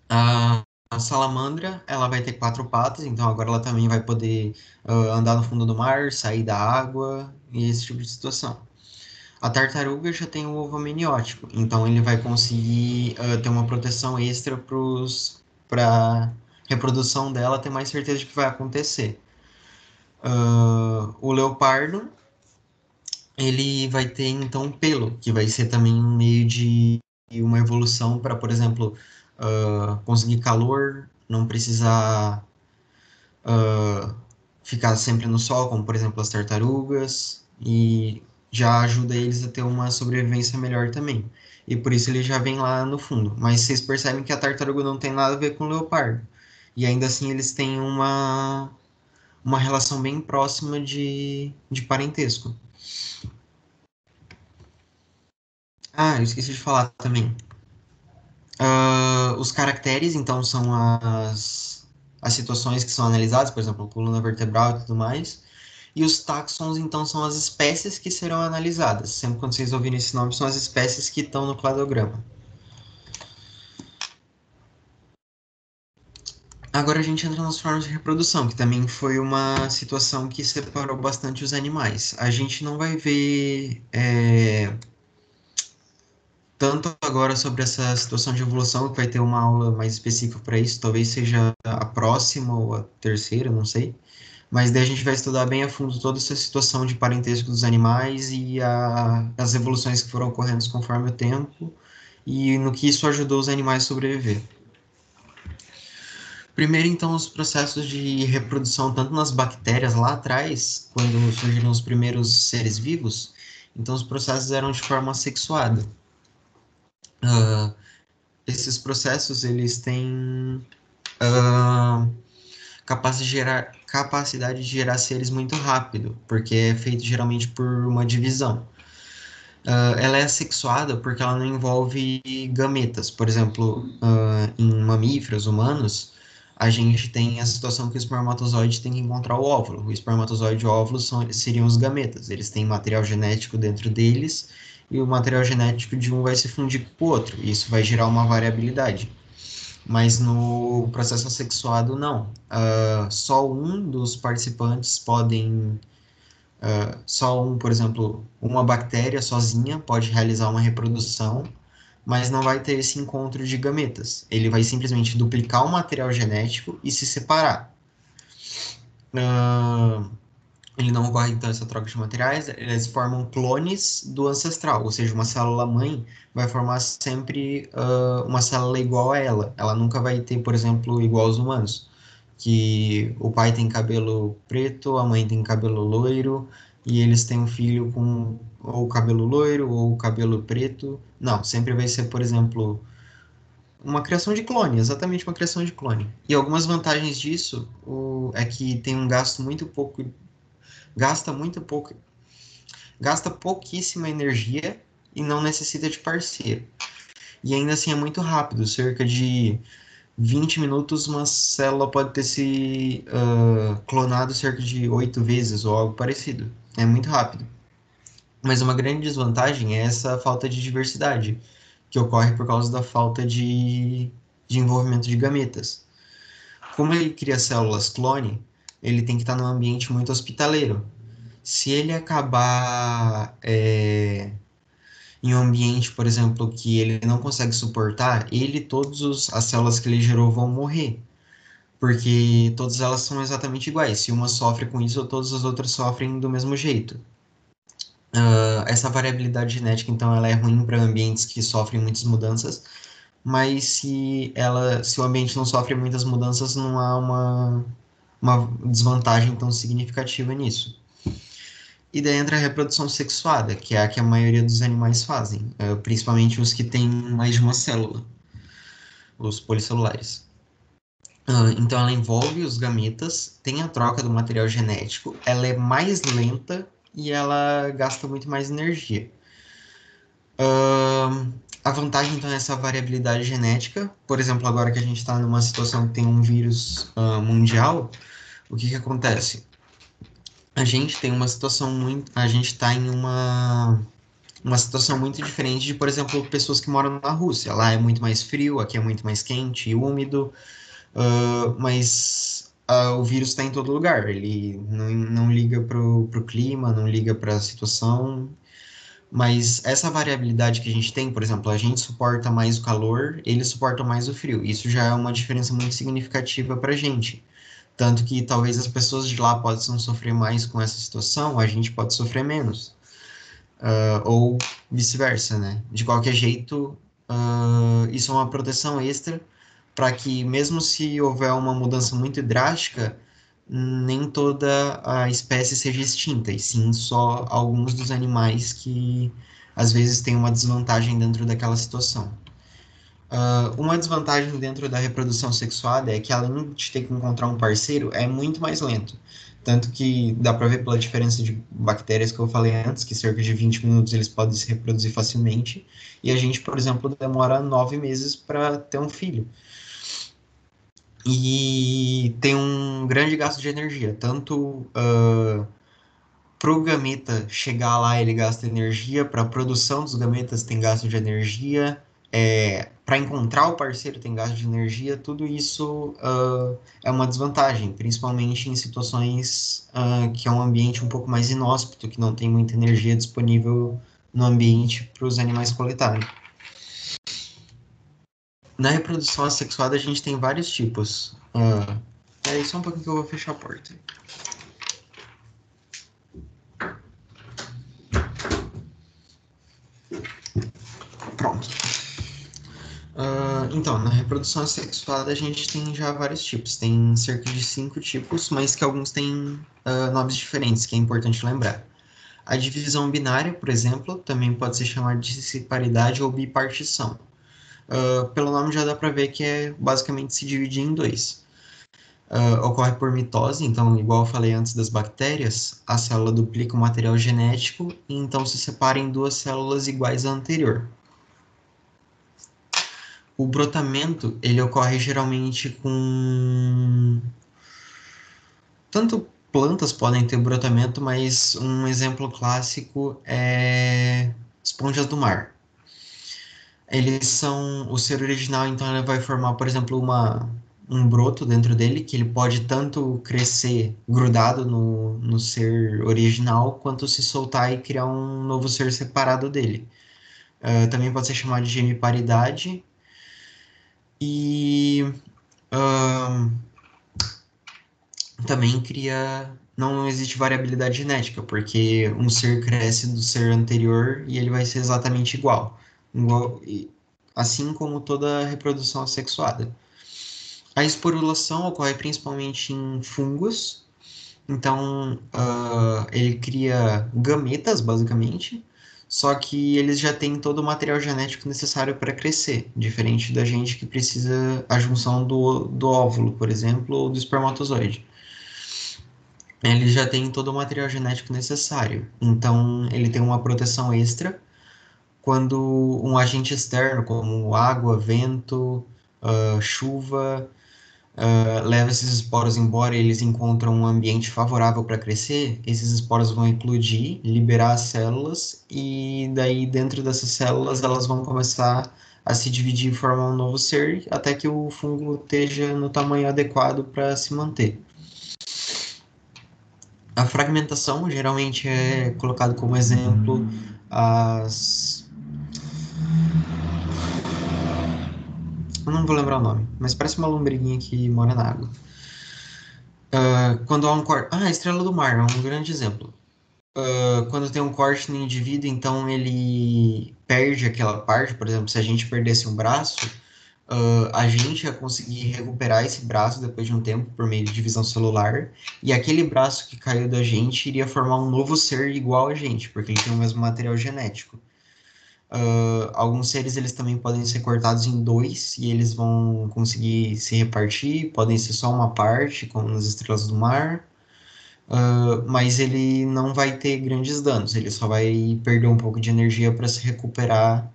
A salamandra, ela vai ter quatro patas, então agora ela também vai poder andar no fundo do mar, sair da água e esse tipo de situação. A tartaruga já tem o ovo amniótico, então ele vai conseguir ter uma proteção extra para reprodução dela ter mais certeza de que vai acontecer. O leopardo, ele vai ter então pelo, que vai ser também um meio de uma evolução para, por exemplo, conseguir calor, não precisar ficar sempre no sol, como por exemplo as tartarugas, e já ajuda eles a ter uma sobrevivência melhor também. E por isso ele já vem lá no fundo. Mas vocês percebem que a tartaruga não tem nada a ver com o leopardo. E ainda assim eles têm uma relação bem próxima de parentesco. Ah, eu esqueci de falar também. Os caracteres, então, são as situações que são analisadas, por exemplo, coluna vertebral e tudo mais. E os táxons, então, são as espécies que serão analisadas. Sempre quando vocês ouvirem esse nome, são as espécies que estão no cladograma. Agora a gente entra nas formas de reprodução, que também foi uma situação que separou bastante os animais. A gente não vai ver tanto agora sobre essa situação de evolução, que vai ter uma aula mais específica para isso, talvez seja a próxima ou a terceira, não sei. Mas daí a gente vai estudar bem a fundo toda essa situação de parentesco dos animais e as evoluções que foram ocorrendo conforme o tempo e no que isso ajudou os animais a sobreviver. Primeiro, então, os processos de reprodução, tanto nas bactérias lá atrás, quando surgiram os primeiros seres vivos, então os processos eram de forma sexuada. Esses processos, eles têm capacidade de gerar seres muito rápido, porque é feito geralmente por uma divisão. Ela é assexuada porque ela não envolve gametas. Por exemplo, em mamíferos humanos, a gente tem a situação que o espermatozoide tem que encontrar o óvulo. O espermatozoide e o óvulo seriam os gametas. Eles têm material genético dentro deles e o material genético de um vai se fundir com o outro. Isso vai gerar uma variabilidade. Mas no processo assexuado, não. Só um dos participantes podem. Só um, por exemplo, uma bactéria sozinha pode realizar uma reprodução, mas não vai ter esse encontro de gametas. Ele vai simplesmente duplicar o material genético e se separar. Uh, ele não ocorre, então, essa troca de materiais, eles formam clones do ancestral, ou seja, uma célula-mãe vai formar sempre uma célula igual a ela. Ela nunca vai ter, por exemplo, igual aos humanos, que o pai tem cabelo preto, a mãe tem cabelo loiro, e eles têm um filho com ou cabelo loiro ou cabelo preto. Não, sempre vai ser, por exemplo, uma criação de clone, exatamente uma criação de clone. E algumas vantagens disso é que tem um gasto muito pouco, gasta muito pouco, gasta pouquíssima energia e não necessita de parceiro. E ainda assim é muito rápido, cerca de 20 minutos uma célula pode ter se clonado cerca de 8 vezes ou algo parecido. É muito rápido. Mas uma grande desvantagem é essa falta de diversidade, que ocorre por causa da falta de envolvimento de gametas. Como ele cria células clone, ele tem que estar num ambiente muito hospitaleiro. Se ele acabar em um ambiente, por exemplo, que ele não consegue suportar, ele e todas as células que ele gerou vão morrer, porque todas elas são exatamente iguais. Se uma sofre com isso, todas as outras sofrem do mesmo jeito. Essa variabilidade genética, então, ela é ruim para ambientes que sofrem muitas mudanças, mas se o ambiente não sofre muitas mudanças, não há uma desvantagem tão significativa nisso. E daí entra a reprodução sexuada, que é a que a maioria dos animais fazem, principalmente os que têm mais de uma célula, os policelulares. Então, ela envolve os gametas, tem a troca do material genético, ela é mais lenta e ela gasta muito mais energia. A vantagem, então, é essa variabilidade genética. Por exemplo, agora que a gente está numa situação que tem um vírus mundial, o que acontece? A gente tem uma situação muito. A gente está em uma situação muito diferente de, por exemplo, pessoas que moram na Rússia. Lá é muito mais frio, aqui é muito mais quente e úmido, mas o vírus está em todo lugar. Ele não liga para o clima, não liga para a situação. Mas essa variabilidade que a gente tem, por exemplo, a gente suporta mais o calor, eles suportam mais o frio. Isso já é uma diferença muito significativa para a gente. Tanto que talvez as pessoas de lá possam sofrer mais com essa situação, a gente pode sofrer menos. Ou vice-versa, né? De qualquer jeito, isso é uma proteção extra para que, mesmo se houver uma mudança muito drástica, nem toda a espécie seja extinta, e sim só alguns dos animais que às vezes têm uma desvantagem dentro daquela situação. Uma desvantagem dentro da reprodução sexuada é que, além de ter que encontrar um parceiro, é muito mais lento. Tanto que dá para ver pela diferença de bactérias que eu falei antes, que cerca de 20 minutos eles podem se reproduzir facilmente, e a gente, por exemplo, demora 9 meses para ter um filho. E tem um grande gasto de energia, tanto para o gameta chegar lá ele gasta energia, para a produção dos gametas tem gasto de energia, para encontrar o parceiro tem gasto de energia, tudo isso é uma desvantagem, principalmente em situações que é um ambiente um pouco mais inóspito, que não tem muita energia disponível no ambiente para os animais coletarem. Na reprodução assexuada a gente tem vários tipos. Peraí, só um pouquinho que eu vou fechar a porta. Pronto. Então, na reprodução assexuada a gente tem já vários tipos. Tem cerca de 5 tipos, mas que alguns têm nomes diferentes, que é importante lembrar. A divisão binária, por exemplo, também pode ser chamada de ciparidade ou bipartição. Pelo nome já dá para ver que é basicamente se dividir em dois. Ocorre por mitose, então, igual eu falei antes das bactérias, a célula duplica o material genético e então se separa em duas células iguais à anterior. O brotamento, ele ocorre geralmente com... Tanto plantas podem ter brotamento, mas um exemplo clássico esponjas do mar. Eles são o ser original, então ele vai formar, por exemplo, um broto dentro dele, que ele pode tanto crescer grudado no ser original, quanto se soltar e criar um novo ser separado dele. Também pode ser chamado de gemiparidade. E ahn, também cria. Não existe variabilidade genética, porque um ser cresce do ser anterior e ele vai ser exatamente igual. Assim como toda reprodução assexuada. A esporulação ocorre principalmente em fungos, então ele cria gametas, basicamente, só que eles já têm todo o material genético necessário para crescer, diferente da gente que precisa a junção do óvulo, por exemplo, ou do espermatozoide. Ele já tem todo o material genético necessário, então ele tem uma proteção extra quando um agente externo, como água, vento, chuva, leva esses esporos embora e eles encontram um ambiente favorável para crescer, esses esporos vão eclodir, liberar as células, e daí dentro dessas células elas vão começar a se dividir e formar um novo ser, até que o fungo esteja no tamanho adequado para se manter. A fragmentação geralmente é colocado como exemplo as... Eu não vou lembrar o nome, mas parece uma lombriguinha que mora na água. Quando há um corte... a Estrela do Mar é um grande exemplo. Quando tem um corte no indivíduo, então ele perde aquela parte. Por exemplo, se a gente perdesse um braço, a gente ia conseguir recuperar esse braço depois de um tempo por meio de divisão celular, e aquele braço que caiu da gente iria formar um novo ser igual a gente, porque ele tem o mesmo material genético. Alguns seres eles também podem ser cortados em dois e eles vão conseguir se repartir, podem ser só uma parte, como nas estrelas do mar. Mas ele não vai ter grandes danos, ele só vai perder um pouco de energia para se recuperar,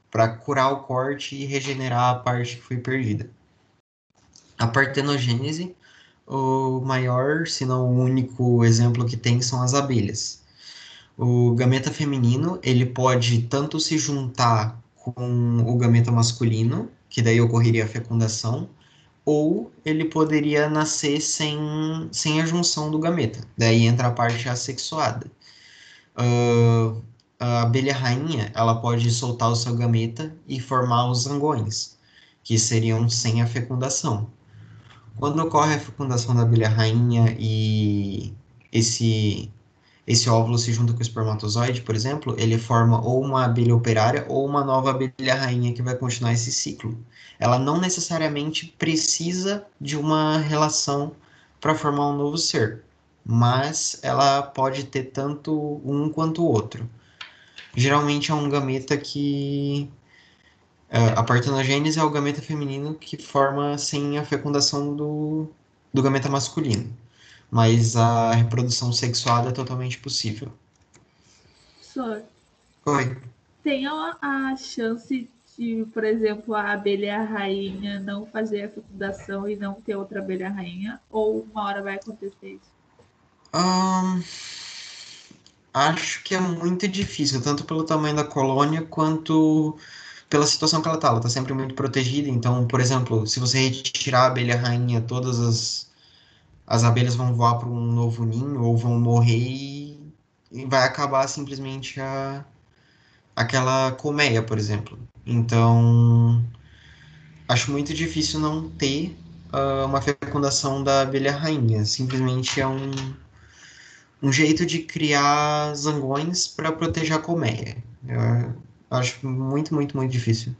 para curar o corte e regenerar a parte que foi perdida. A partenogênese, o maior, se não o único exemplo que tem são as abelhas. O gameta feminino, ele pode tanto se juntar com o gameta masculino, que daí ocorreria a fecundação, ou ele poderia nascer sem a junção do gameta. Daí entra a parte assexuada. A abelha rainha, ela pode soltar o seu gameta e formar os zangões, que seriam sem a fecundação. Quando ocorre a fecundação da abelha rainha e esse esse óvulo se junta com o espermatozoide, por exemplo, ele forma ou uma abelha operária ou uma nova abelha rainha que vai continuar esse ciclo. Ela não necessariamente precisa de uma relação para formar um novo ser, mas ela pode ter tanto um quanto o outro. Geralmente é um gameta que a partenogênese é o gameta feminino que forma sem a fecundação do gameta masculino, mas a reprodução sexuada é totalmente possível. Só Oi. tem a chance de, por exemplo, a abelha rainha não fazer a fecundação e não ter outra abelha rainha? Ou uma hora vai acontecer isso? Acho que é muito difícil, tanto pelo tamanho da colônia quanto pela situação que ela tá. Ela tá sempre muito protegida, então, por exemplo, se você retirar a abelha rainha, todas as abelhas vão voar para um novo ninho ou vão morrer e vai acabar simplesmente aquela colmeia, por exemplo. Então, acho muito difícil não ter uma fecundação da abelha rainha. Simplesmente é um jeito de criar zangões para proteger a colmeia. Eu acho muito, muito, muito difícil.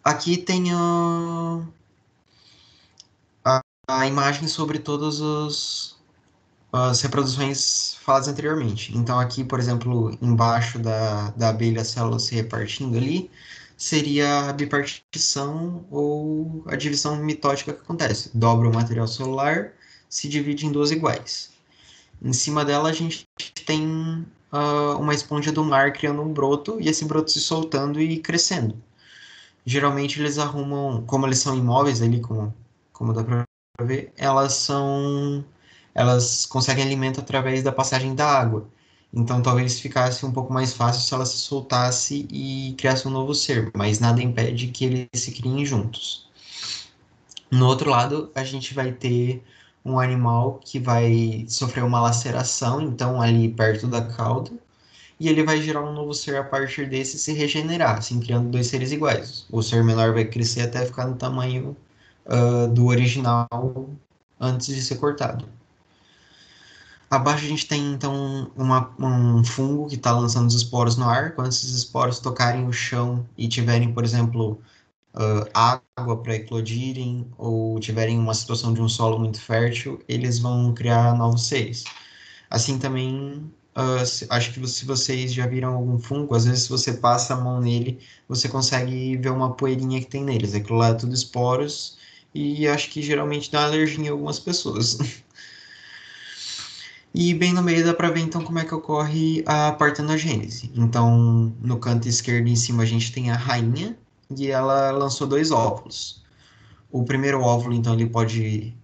Aqui tem a imagem sobre todas as reproduções faladas anteriormente. Então, aqui, por exemplo, embaixo da abelha, a célula se repartindo ali, seria a bipartição ou a divisão mitótica que acontece. Dobra o material celular, se divide em duas iguais. Em cima dela, a gente tem uma esponja do mar criando um broto e esse broto se soltando e crescendo. Geralmente, eles arrumam, como eles são imóveis ali, como dá para ver, elas são elas conseguem alimento através da passagem da água. Então, talvez ficasse um pouco mais fácil se ela se soltasse e criasse um novo ser, mas nada impede que eles se criem juntos. No outro lado, a gente vai ter um animal que vai sofrer uma laceração, então, ali perto da cauda, e ele vai gerar um novo ser a partir desse e se regenerar, assim, criando dois seres iguais. O ser menor vai crescer até ficar no tamanho do original antes de ser cortado. Abaixo a gente tem, então, um fungo que está lançando os esporos no ar. Quando esses esporos tocarem o chão e tiverem, por exemplo, água para eclodirem ou tiverem uma situação de um solo muito fértil, eles vão criar novos seres. Assim também, acho que se vocês já viram algum fungo, às vezes se você passa a mão nele, você consegue ver uma poeirinha que tem neles. Aquilo lá é tudo esporos e acho que geralmente dá alergia em algumas pessoas. E bem no meio dá para ver então como é que ocorre a partenogênese. Então, no canto esquerdo em cima a gente tem a rainha e ela lançou dois óvulos. O primeiro óvulo, então, ele pode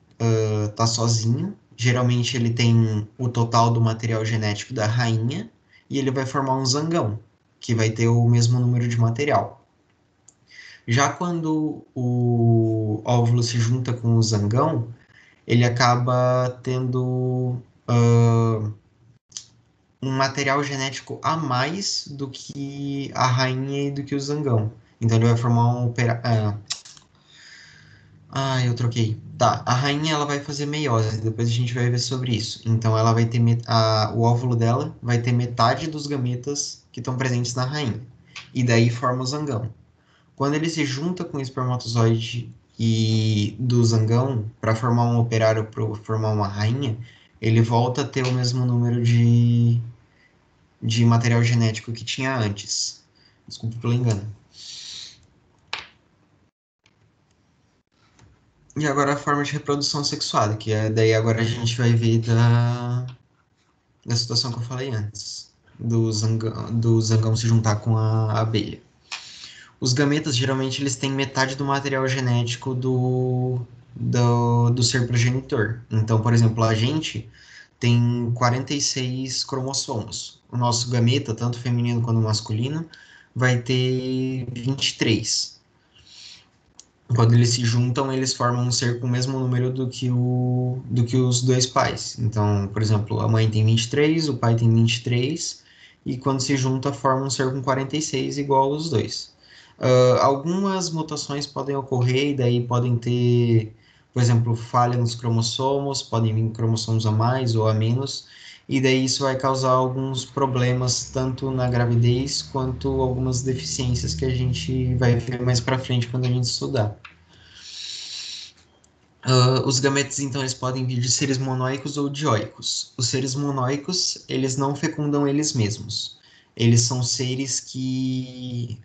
estar sozinho. Geralmente ele tem o total do material genético da rainha e ele vai formar um zangão, que vai ter o mesmo número de material. Já quando o óvulo se junta com o zangão, ele acaba tendo um material genético a mais do que a rainha e do que o zangão. Então ele vai formar um eu troquei. Tá, a rainha ela vai fazer meiose, depois a gente vai ver sobre isso. Então ela vai ter o óvulo dela vai ter metade dos gametas que estão presentes na rainha. E daí forma o zangão. Quando ele se junta com o espermatozoide e do zangão para formar um operário para formar uma rainha, ele volta a ter o mesmo número de material genético que tinha antes. Desculpa pelo engano. E agora a forma de reprodução sexuada, que é daí agora a gente vai ver da situação que eu falei antes, do zangão se juntar com a abelha. Os gametas, geralmente, eles têm metade do material genético do ser progenitor. Então, por exemplo, a gente tem 46 cromossomos. O nosso gameta, tanto feminino quanto masculino, vai ter 23. Quando eles se juntam, eles formam um ser com o mesmo número do que os dois pais. Então, por exemplo, a mãe tem 23, o pai tem 23, e quando se junta, forma um ser com 46, igual aos dois. Algumas mutações podem ocorrer, e daí podem ter, por exemplo, falha nos cromossomos, podem vir cromossomos a mais ou a menos, e daí isso vai causar alguns problemas tanto na gravidez quanto algumas deficiências que a gente vai ver mais para frente quando a gente estudar. Os gametas, então, eles podem vir de seres monóicos ou dioicos. Os seres monóicos, eles não fecundam eles mesmos. Eles são seres que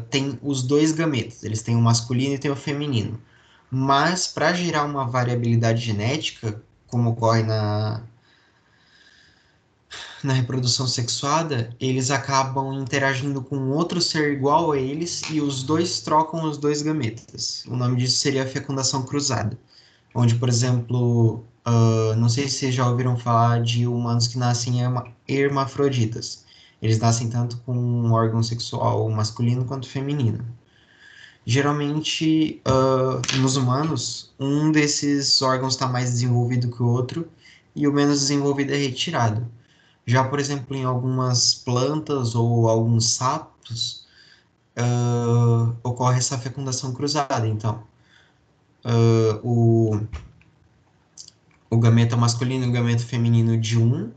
têm os dois gametas. Eles têm o masculino e têm o feminino. Mas, para gerar uma variabilidade genética, como ocorre na reprodução sexuada, eles acabam interagindo com outro ser igual a eles e os dois trocam os dois gametas. O nome disso seria a fecundação cruzada. Onde, por exemplo, não sei se vocês já ouviram falar de humanos que nascem hermafroditas. Eles nascem tanto com um órgão sexual masculino quanto feminino. Geralmente, nos humanos, um desses órgãos está mais desenvolvido que o outro e o menos desenvolvido é retirado. Já, por exemplo, em algumas plantas ou alguns sapos, ocorre essa fecundação cruzada. Então, o gameta masculino e o gameta feminino de um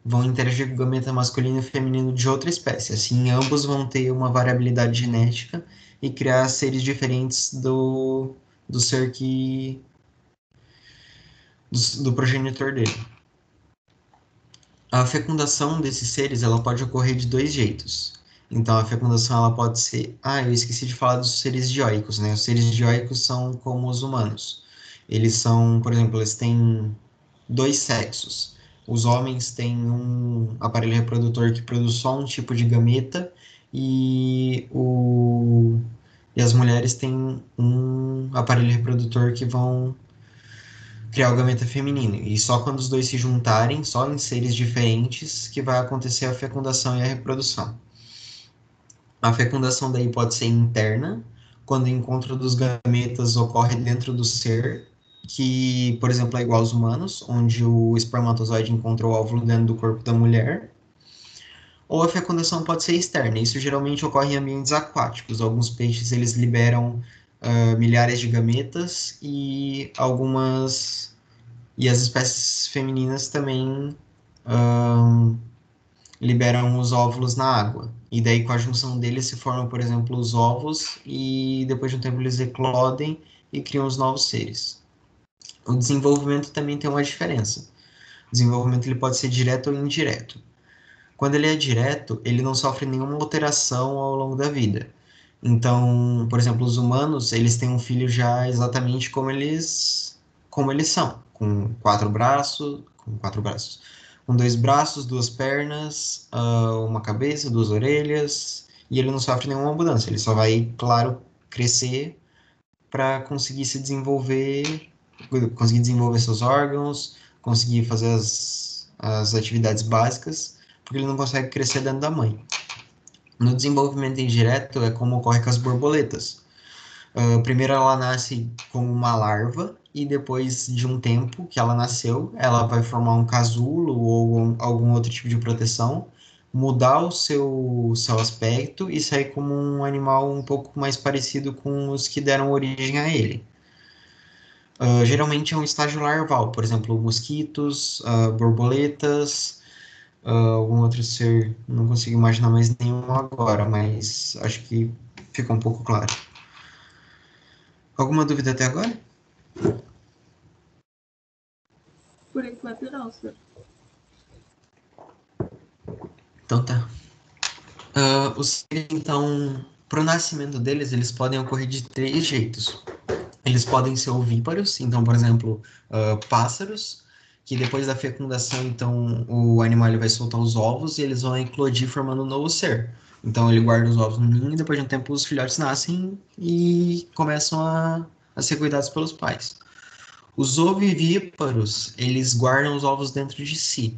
vão interagir com o gameta masculino e feminino de outra espécie. Assim, ambos vão ter uma variabilidade genética e criar seres diferentes do ser do progenitor dele. A fecundação desses seres ela pode ocorrer de dois jeitos. Então, a fecundação ela pode ser... eu esqueci de falar dos seres dioicos, né? Os seres dioicos são como os humanos. Eles são, por exemplo, eles têm dois sexos. Os homens têm um aparelho reprodutor que produz só um tipo de gameta e as mulheres têm um aparelho reprodutor que criar o gameta feminino. E só quando os dois se juntarem, só em seres diferentes, que vai acontecer a fecundação e a reprodução. A fecundação daí pode ser interna, quando o encontro dos gametas ocorre dentro do ser, que, por exemplo, é igual aos humanos, onde o espermatozoide encontra o óvulo dentro do corpo da mulher. Ou a fecundação pode ser externa. Isso geralmente ocorre em ambientes aquáticos. Alguns peixes eles liberam milhares de gametas e as espécies femininas também liberam os óvulos na água. E daí, com a junção deles, se formam, por exemplo, os ovos, e depois de um tempo eles eclodem e criam os novos seres. O desenvolvimento também tem uma diferença. O desenvolvimento ele pode ser direto ou indireto. Quando ele é direto, ele não sofre nenhuma alteração ao longo da vida. Então, por exemplo, os humanos, eles têm um filho já exatamente como eles são, com 2 braços, 2 pernas, uma cabeça, 2 orelhas, e ele não sofre nenhuma mudança. Ele só vai, claro, crescer para conseguir desenvolver seus órgãos, conseguir fazer as atividades básicas, porque ele não consegue crescer dentro da mãe. No desenvolvimento indireto é como ocorre com as borboletas. Primeiro ela nasce como uma larva e depois de um tempo que ela nasceu, ela vai formar um casulo ou algum outro tipo de proteção, mudar o seu aspecto e sair como um animal um pouco mais parecido com os que deram origem a ele. Geralmente é um estágio larval, por exemplo, mosquitos, borboletas, algum outro ser, não consigo imaginar mais nenhum agora, mas acho que ficou um pouco claro. Alguma dúvida até agora? Por enquanto não, senhor. Então tá. Os seres, então, para o nascimento deles, eles podem ocorrer de 3 jeitos. Eles podem ser ovíparos, então, por exemplo, pássaros, que depois da fecundação, então, o animal ele vai soltar os ovos e eles vão eclodir formando um novo ser. Então, ele guarda os ovos no ninho e depois de um tempo os filhotes nascem e começam a ser cuidados pelos pais. Os ovivíparos, eles guardam os ovos dentro de si.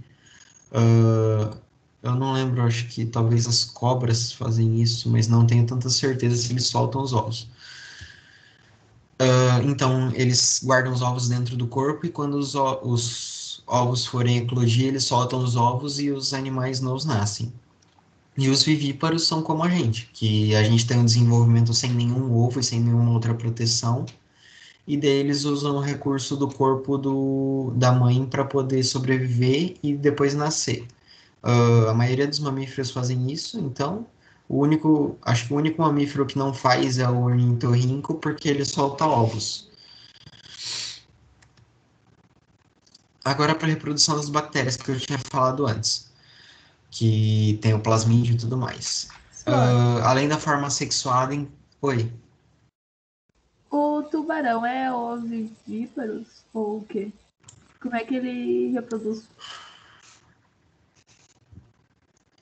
Eu não lembro, acho que talvez as cobras fazem isso, mas não tenho tanta certeza se eles soltam os ovos. Então, eles guardam os ovos dentro do corpo e quando os ovos forem eclodir, eles soltam os ovos e os animais novos nascem. E os vivíparos são como a gente, que a gente tem um desenvolvimento sem nenhum ovo e sem nenhuma outra proteção, e daí eles usam o recurso do corpo da mãe para poder sobreviver e depois nascer. A maioria dos mamíferos fazem isso, então acho que o único mamífero que não faz é o ornitorrinco, porque ele solta ovos. Agora para a reprodução das bactérias que eu tinha falado antes, que tem o plasmídio e tudo mais. Além da forma sexuada, oi. O tubarão é ovivíparos ou o quê? Como é que ele reproduz?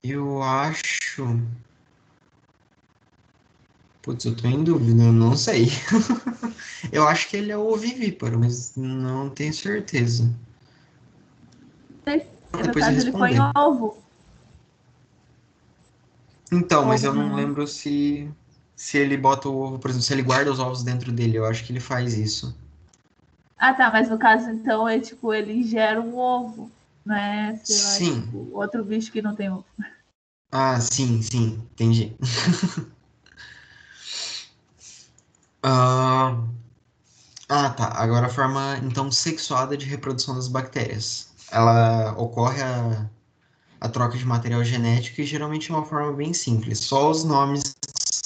Eu acho. Putz, eu tô em dúvida, eu não sei. Eu acho que ele é ovivíparo, mas não tenho certeza. No Depois caso, ele põe responder. ovo. Então, mas Ovo eu não no... lembro se ele bota o ovo, por exemplo, se ele guarda os ovos dentro dele. Eu acho que ele faz isso. Ah, tá, mas no caso, então, é tipo, ele gera um ovo, né? Sei lá, Sim. tipo, outro bicho que não tem ovo. Ah, sim, sim, entendi. Ah, tá. Agora a forma, então, sexuada de reprodução das bactérias. Ela ocorre a troca de material genético e geralmente é uma forma bem simples. Só os nomes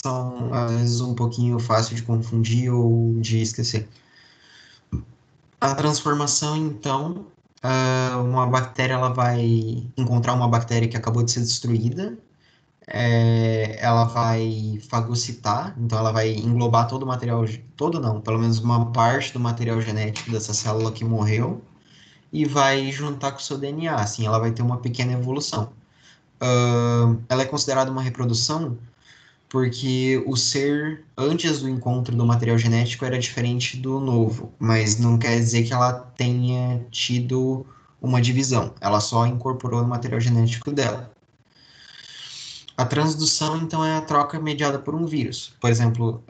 são, às vezes, um pouquinho fácil de confundir ou de esquecer. A transformação, então, uma bactéria ela vai encontrar uma bactéria que acabou de ser destruída, ela vai fagocitar, então ela vai englobar todo o material, todo não, pelo menos uma parte do material genético dessa célula que morreu e vai juntar com o seu DNA, assim, ela vai ter uma pequena evolução. Ela é considerada uma reprodução porque o ser antes do encontro do material genético era diferente do novo, mas não quer dizer que ela tenha tido uma divisão, ela só incorporou no material genético dela. A transdução, então, é a troca mediada por um vírus. Por exemplo,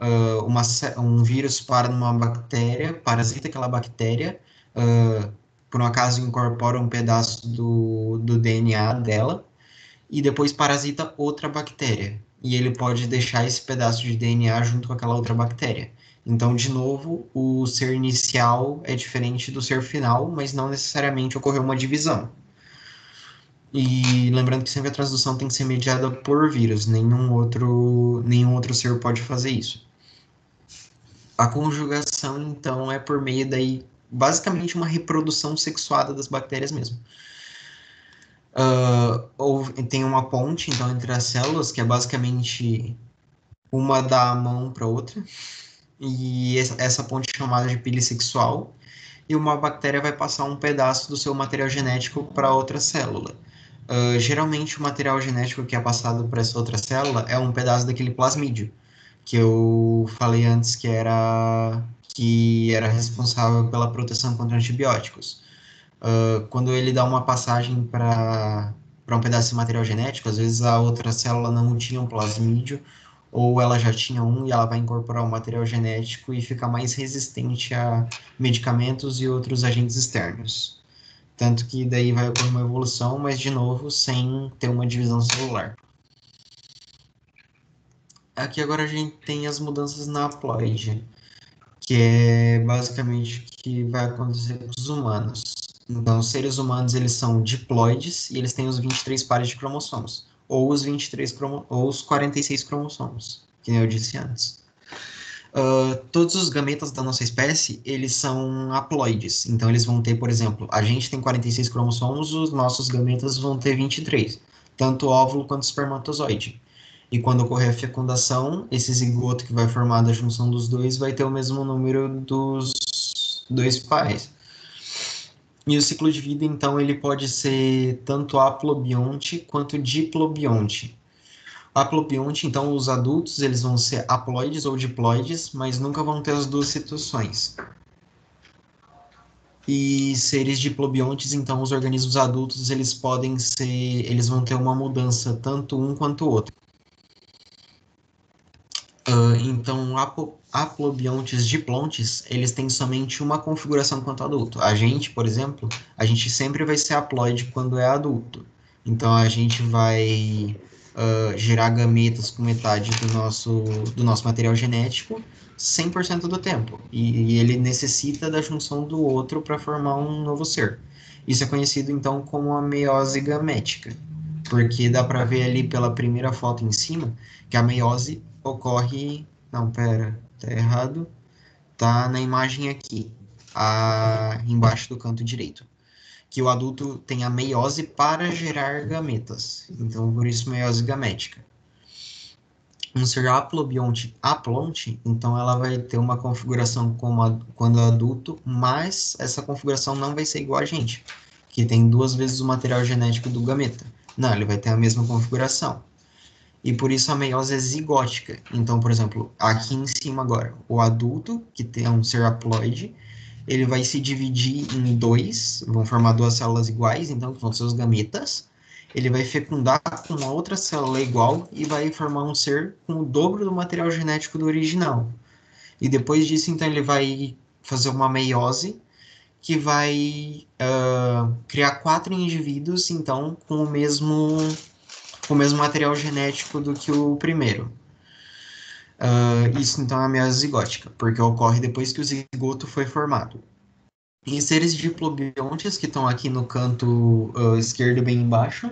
um vírus para numa bactéria, parasita aquela bactéria, por um acaso incorpora um pedaço do DNA dela, e depois parasita outra bactéria. E ele pode deixar esse pedaço de DNA junto com aquela outra bactéria. Então, de novo, o ser inicial é diferente do ser final, mas não necessariamente ocorreu uma divisão. E lembrando que sempre a transdução tem que ser mediada por vírus, nenhum outro ser pode fazer isso. A conjugação, então, é por meio daí, basicamente, uma reprodução sexuada das bactérias mesmo. Ou tem uma ponte, então, entre as células, que é basicamente uma dá a mão para outra, e essa ponte é chamada de pile sexual, e uma bactéria vai passar um pedaço do seu material genético para outra célula. Geralmente, o material genético que é passado para essa outra célula é um pedaço daquele plasmídio, que eu falei antes que era responsável pela proteção contra antibióticos. Quando ele dá uma passagem para um pedaço de material genético, às vezes a outra célula não tinha um plasmídio, ou ela já tinha um e ela vai incorporar o material genético e fica mais resistente a medicamentos e outros agentes externos. Tanto que daí vai ocorrer uma evolução, mas de novo sem ter uma divisão celular. Aqui agora a gente tem as mudanças na haploide, que é basicamente o que vai acontecer com os humanos. Então, os seres humanos, eles são diploides e eles têm os 23 pares de cromossomos, ou os 23 ou os 46 cromossomos, que nem eu disse antes. Todos os gametas da nossa espécie, eles são haploides. Então, eles vão ter, por exemplo, a gente tem 46 cromossomos, os nossos gametas vão ter 23, tanto óvulo quanto espermatozoide. E quando ocorrer a fecundação, esse zigoto que vai formar da junção dos dois vai ter o mesmo número dos dois pais. E o ciclo de vida, então, ele pode ser tanto haplobionte quanto diplobionte. Haplobionte, então, os adultos, eles vão ser haploides ou diploides, mas nunca vão ter as duas situações. E seres diplobiontes, então, os organismos adultos, eles vão ter uma mudança, tanto um quanto o outro. Então, haplobiontes diplontes, eles têm somente uma configuração quanto adulto. A gente, por exemplo, a gente sempre vai ser haploide quando é adulto. Então, a gente vai gerar gametas com metade do nosso material genético 100% do tempo. E ele necessita da junção do outro para formar um novo ser. Isso é conhecido, então, como a meiose gamética. Porque dá para ver ali pela primeira foto em cima que a meiose ocorre. Não, pera, tá errado. Tá na imagem aqui, embaixo do canto direito. Que o adulto tem a meiose para gerar gametas. Então, por isso, meiose gamética. Um ser haplobionte aplonte, então ela vai ter uma configuração quando adulto, mas essa configuração não vai ser igual a gente, que tem 2 vezes o material genético do gameta. Não, ele vai ter a mesma configuração. E por isso a meiose é zigótica. Então, por exemplo, aqui em cima agora, o adulto, que é um ser haploide, ele vai se dividir em 2, vão formar 2 células iguais, então, que vão ser os gametas. Ele vai fecundar com uma outra célula igual e vai formar um ser com o dobro do material genético do original. E depois disso, então, ele vai fazer uma meiose, que vai criar 4 indivíduos, então, com o mesmo material genético do que o primeiro. Isso, então, é a meiose zigótica, porque ocorre depois que o zigoto foi formado. Em seres diplobiontes, que estão aqui no canto esquerdo, bem embaixo,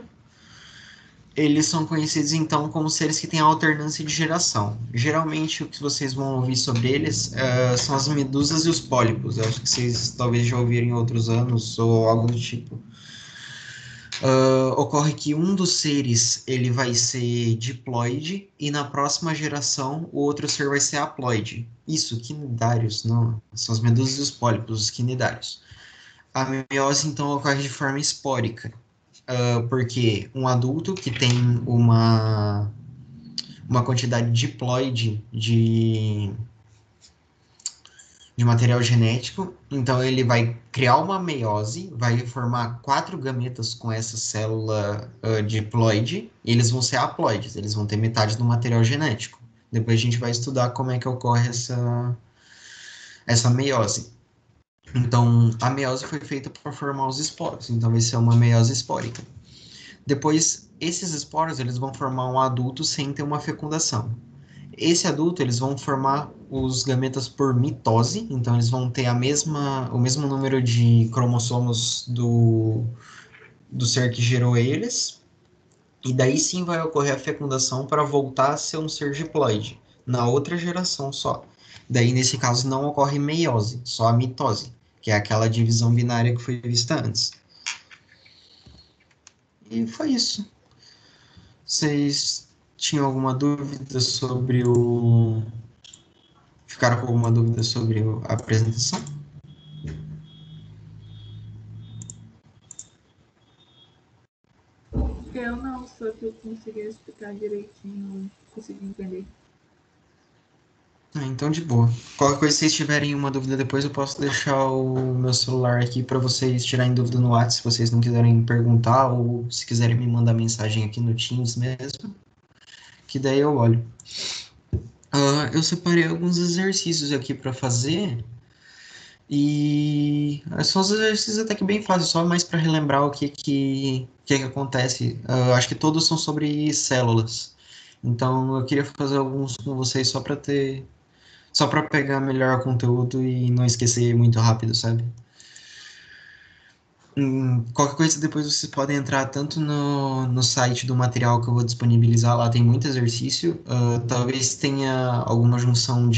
eles são conhecidos, então, como seres que têm alternância de geração. Geralmente, o que vocês vão ouvir sobre eles são as medusas e os pólipos. Eu acho que vocês talvez já ouviram em outros anos, ou algo do tipo. Ocorre que um dos seres ele vai ser diploide e na próxima geração o outro ser vai ser haploide. Isso, quinidários, não, são as medusas e os pólipos, os quinidários. A meiose então ocorre de forma espórica, porque um adulto que tem uma quantidade diploide de material genético, então ele vai criar uma meiose, vai formar 4 gametas com essa célula diploide, e eles vão ser haploides, eles vão ter metade do material genético. Depois a gente vai estudar como é que ocorre essa meiose. Então, a meiose foi feita para formar os esporos, então vai ser uma meiose espórica. Depois, esses esporos eles vão formar um adulto sem ter uma fecundação. Esse adulto, eles vão formar os gametas por mitose, então eles vão ter o mesmo número de cromossomos do ser que gerou eles, e daí sim vai ocorrer a fecundação para voltar a ser um ser diploide, na outra geração só. Daí, nesse caso, não ocorre meiose, só a mitose, que é aquela divisão binária que foi vista antes. E foi isso. Vocês tinham alguma dúvida sobre o. Ficaram com alguma dúvida sobre a apresentação? Eu não, só que eu consegui explicar direitinho, consegui entender. Ah, então de boa. Qualquer coisa, se vocês tiverem uma dúvida depois, eu posso deixar o meu celular aqui para vocês tirarem dúvida no WhatsApp, se vocês não quiserem perguntar, ou se quiserem me mandar mensagem aqui no Teams mesmo, que daí eu olho. Eu separei alguns exercícios aqui para fazer, e são os exercícios até que bem fáceis, só mais para relembrar o que acontece. Eu acho que todos são sobre células. Então eu queria fazer alguns com vocês só para pegar melhor o conteúdo e não esquecer muito rápido, sabe? Qualquer coisa depois vocês podem entrar tanto no site do material que eu vou disponibilizar, lá tem muito exercício. Talvez tenha alguma junção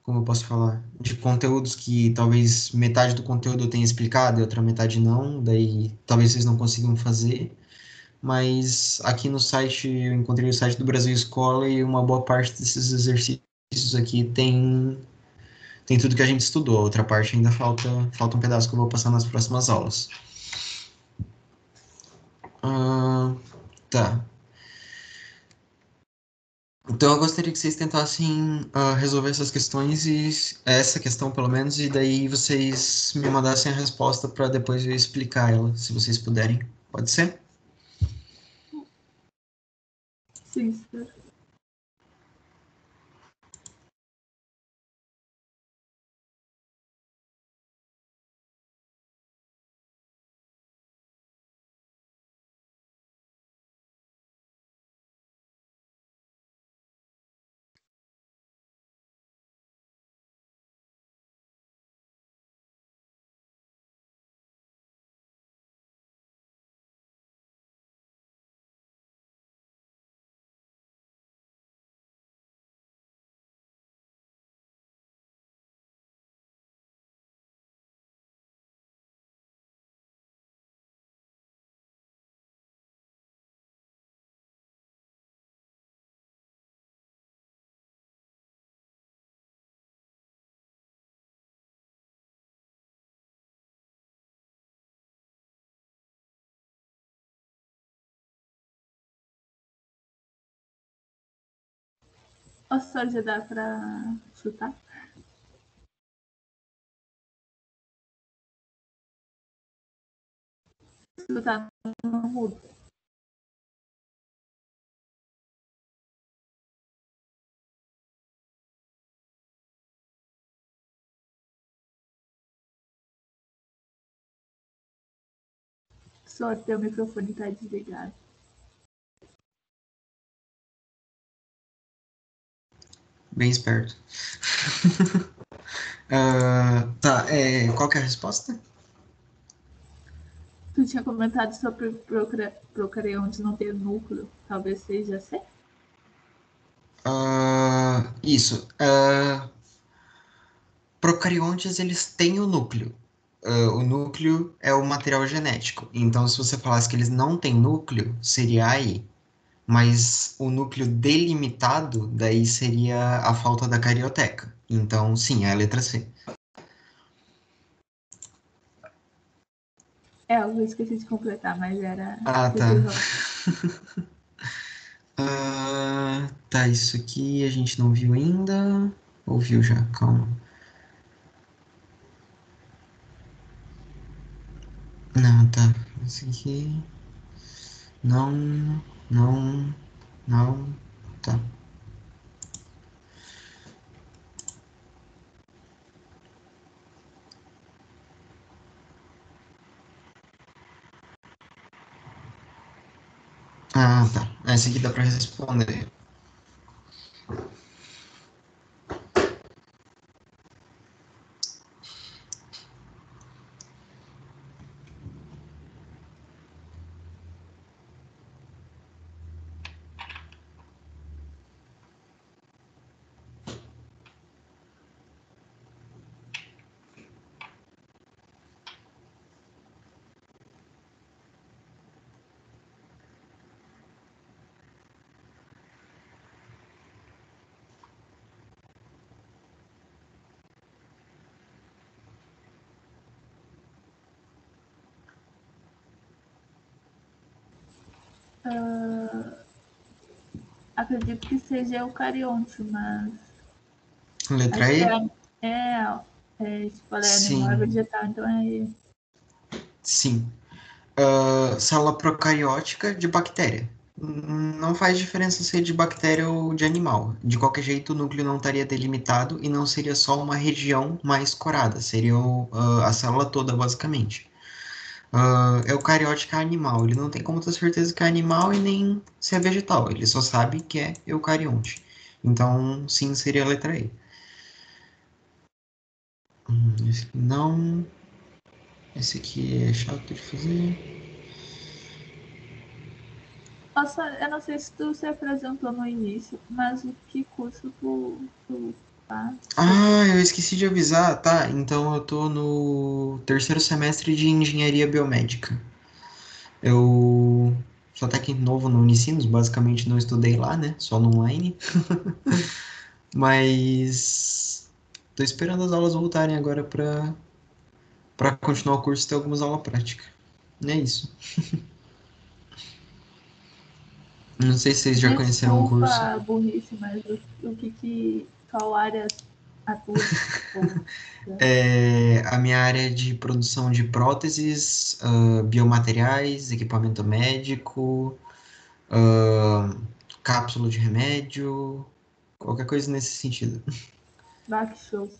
como eu posso falar, de conteúdos que talvez metade do conteúdo eu tenha explicado e outra metade não, daí talvez vocês não consigam fazer. Mas aqui no site, eu encontrei o site do Brasil Escola e uma boa parte desses exercícios aqui tem tudo que a gente estudou. A outra parte ainda falta um pedaço que eu vou passar nas próximas aulas. Ah, tá. Então eu gostaria que vocês tentassem resolver essas questões e essa questão pelo menos, e daí vocês me mandassem a resposta para depois eu explicar ela, se vocês puderem. Pode ser? Sim, senhor. Ou só já dá pra chutar? Chutar no mudo. Só teu microfone tá desligado. Bem esperto. Tá, qual que é a resposta? Tu tinha comentado sobre procariontes não ter núcleo. Talvez seja certo? Isso. Procariontes, eles têm o núcleo. O núcleo é o material genético. Então, se você falasse que eles não têm núcleo, seria aí. Mas o núcleo delimitado, daí seria a falta da carioteca. Então, sim, é a letra C. Eu esqueci de completar, mas era Ah, tá. represão. Tá, isso aqui a gente não viu ainda. Ou viu já? Calma. Não, tá. Esse aqui. Não, não, não. Tá. Ah, tá. Esse aqui dá pra responder. Ah, acredito que seja eucarionte, mas Letra acho que E? tipo, ela é animal, é Sim, vegetal, então é. sim. Célula procariótica de bactéria. Não faz diferença ser de bactéria ou de animal. De qualquer jeito, o núcleo não estaria delimitado e não seria só uma região mais corada. Seria a célula toda, basicamente. Eucariótica é animal. Ele não tem como ter certeza que é animal e nem se é vegetal. Ele só sabe que é eucarionte. Então, sim, seria a letra E. Esse aqui não. Esse aqui é chato de fazer. Nossa, eu não sei se tu se apresentou no início, mas o que curso tu faz? Ah, eu esqueci de avisar. Tá, então eu tô no terceiro semestre de engenharia biomédica. Eu sou até que novo no Unicinos, basicamente não estudei lá, né? Só no online. Mas tô esperando as aulas voltarem agora para continuar o curso e ter algumas aulas práticas. É isso. Não sei se vocês já conheceram o Desculpa curso. a burrice, mas qual área atua? Ou, A minha área é de produção de próteses, biomateriais, equipamento médico, ah, cápsula de remédio, qualquer coisa nesse sentido. Back show.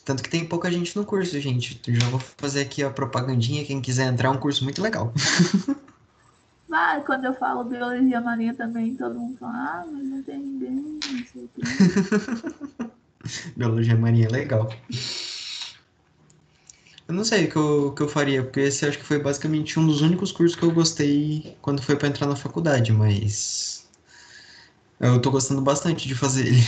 Tanto que tem pouca gente no curso, gente. Já vou fazer aqui a propagandinha. Quem quiser entrar, é um curso muito legal. Mas quando eu falo biologia marinha também, todo mundo fala, mas não tem ninguém, não sei o quê. Biologia marinha é legal. Eu não sei o que eu faria, porque esse acho que foi basicamente um dos únicos cursos que eu gostei quando foi para entrar na faculdade, mas eu tô gostando bastante de fazer ele.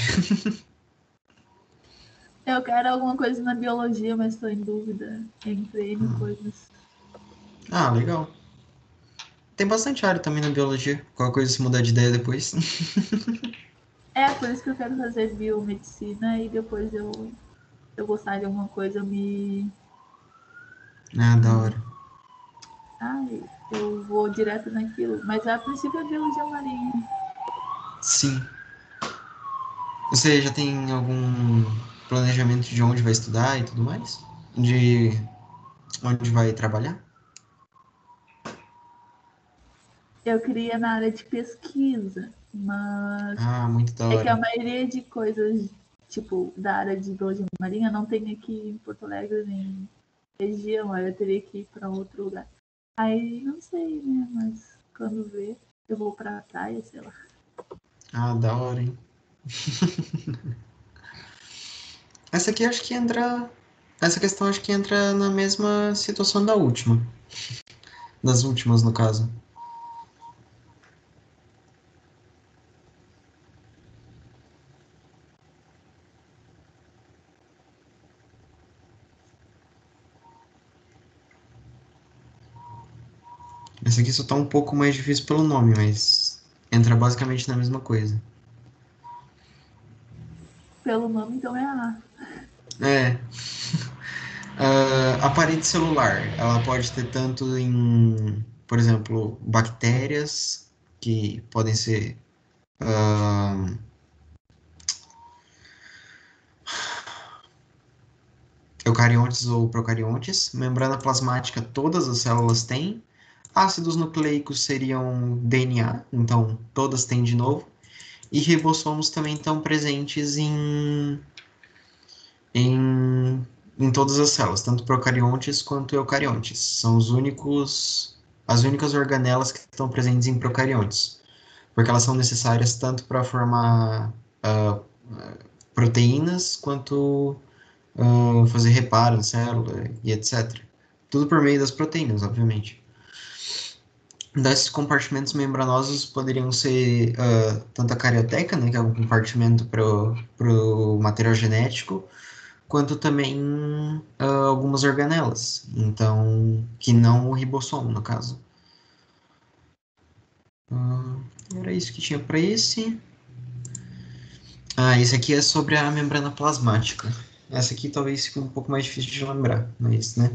Eu quero alguma coisa na biologia, mas estou em dúvida entre N coisas. Ah, legal. Tem bastante área também na biologia. Qualquer coisa se mudar de ideia depois. É, por isso que eu quero fazer biomedicina e depois eu gostar de alguma coisa, Ah, da hora. ai, eu vou direto naquilo. Mas a princípio é biologia marinha. Sim. Você já tem algum planejamento de onde vai estudar e tudo mais? De onde vai trabalhar? Eu queria na área de pesquisa, mas Ah, muito da é que a hora. maioria de coisas, tipo, da área de biologia marinha não tem aqui em Porto Alegre nem região, aí eu teria que ir para outro lugar. Aí não sei, né? Mas quando ver, eu vou pra praia, sei lá. Ah, da hora, hein? Essa aqui acho que entra. Essa questão acho que entra na mesma situação da última. Das últimas, no caso. Essa aqui só tá um pouco mais difícil pelo nome, mas entra basicamente na mesma coisa. Pelo nome, então é A. É. A parede celular, ela pode ter tanto em, por exemplo, bactérias, que podem ser. ahn, eucariontes ou procariontes. Membrana plasmática, todas as células têm. Ácidos nucleicos seriam DNA, então todas têm de novo. E ribossomos também estão presentes em, em todas as células, tanto procariontes quanto eucariontes. São as únicas organelas que estão presentes em procariontes, porque elas são necessárias tanto para formar proteínas quanto fazer reparo na célula e etc. Tudo por meio das proteínas, obviamente. Desses compartimentos membranosos poderiam ser tanto a carioteca, né, que é um compartimento para o material genético, quanto também algumas organelas, então, que não o ribossomo, no caso. Era isso que tinha para esse. Esse aqui é sobre a membrana plasmática. Essa aqui talvez fique um pouco mais difícil de lembrar, mas, né?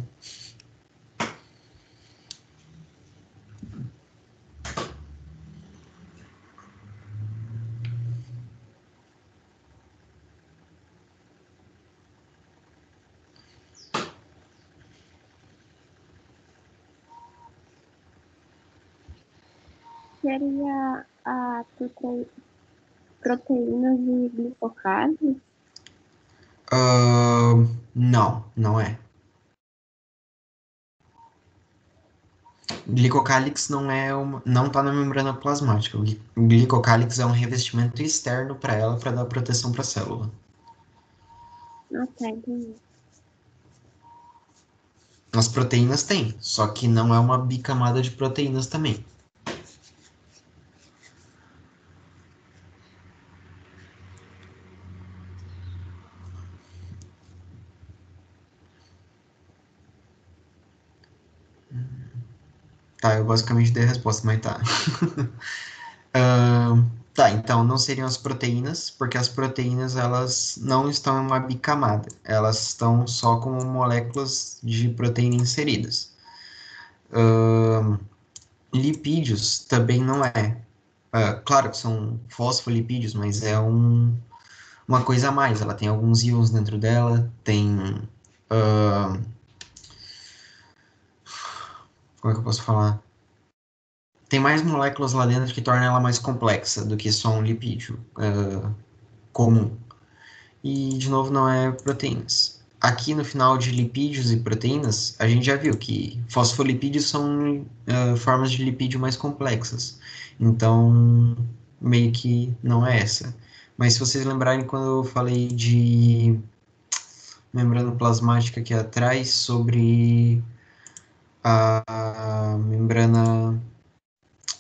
Seria a proteínas de glicose? Não, não é. Glicocálix não está na membrana plasmática. O glicocálix é um revestimento externo para ela para dar proteção para a célula. Ah, tá, entendi. As proteínas têm, só que não é uma bicamada de proteínas também. Tá, eu basicamente dei a resposta, mas tá. Tá, então não seriam as proteínas, porque as proteínas elas não estão em uma bicamada, elas estão só como moléculas de proteína inseridas. Lipídios também não é. Claro que são fosfolipídios, mas é uma coisa a mais. Ela tem alguns íons dentro dela, tem. Como é que eu posso falar? Tem mais moléculas lá dentro que tornam ela mais complexa do que só um lipídio comum. E, de novo, não é proteínas. Aqui no final de lipídios e proteínas, a gente já viu que fosfolipídios são formas de lipídio mais complexas. Então, meio que não é essa. Mas se vocês lembrarem quando eu falei de membrana plasmática aqui atrás, sobre a membrana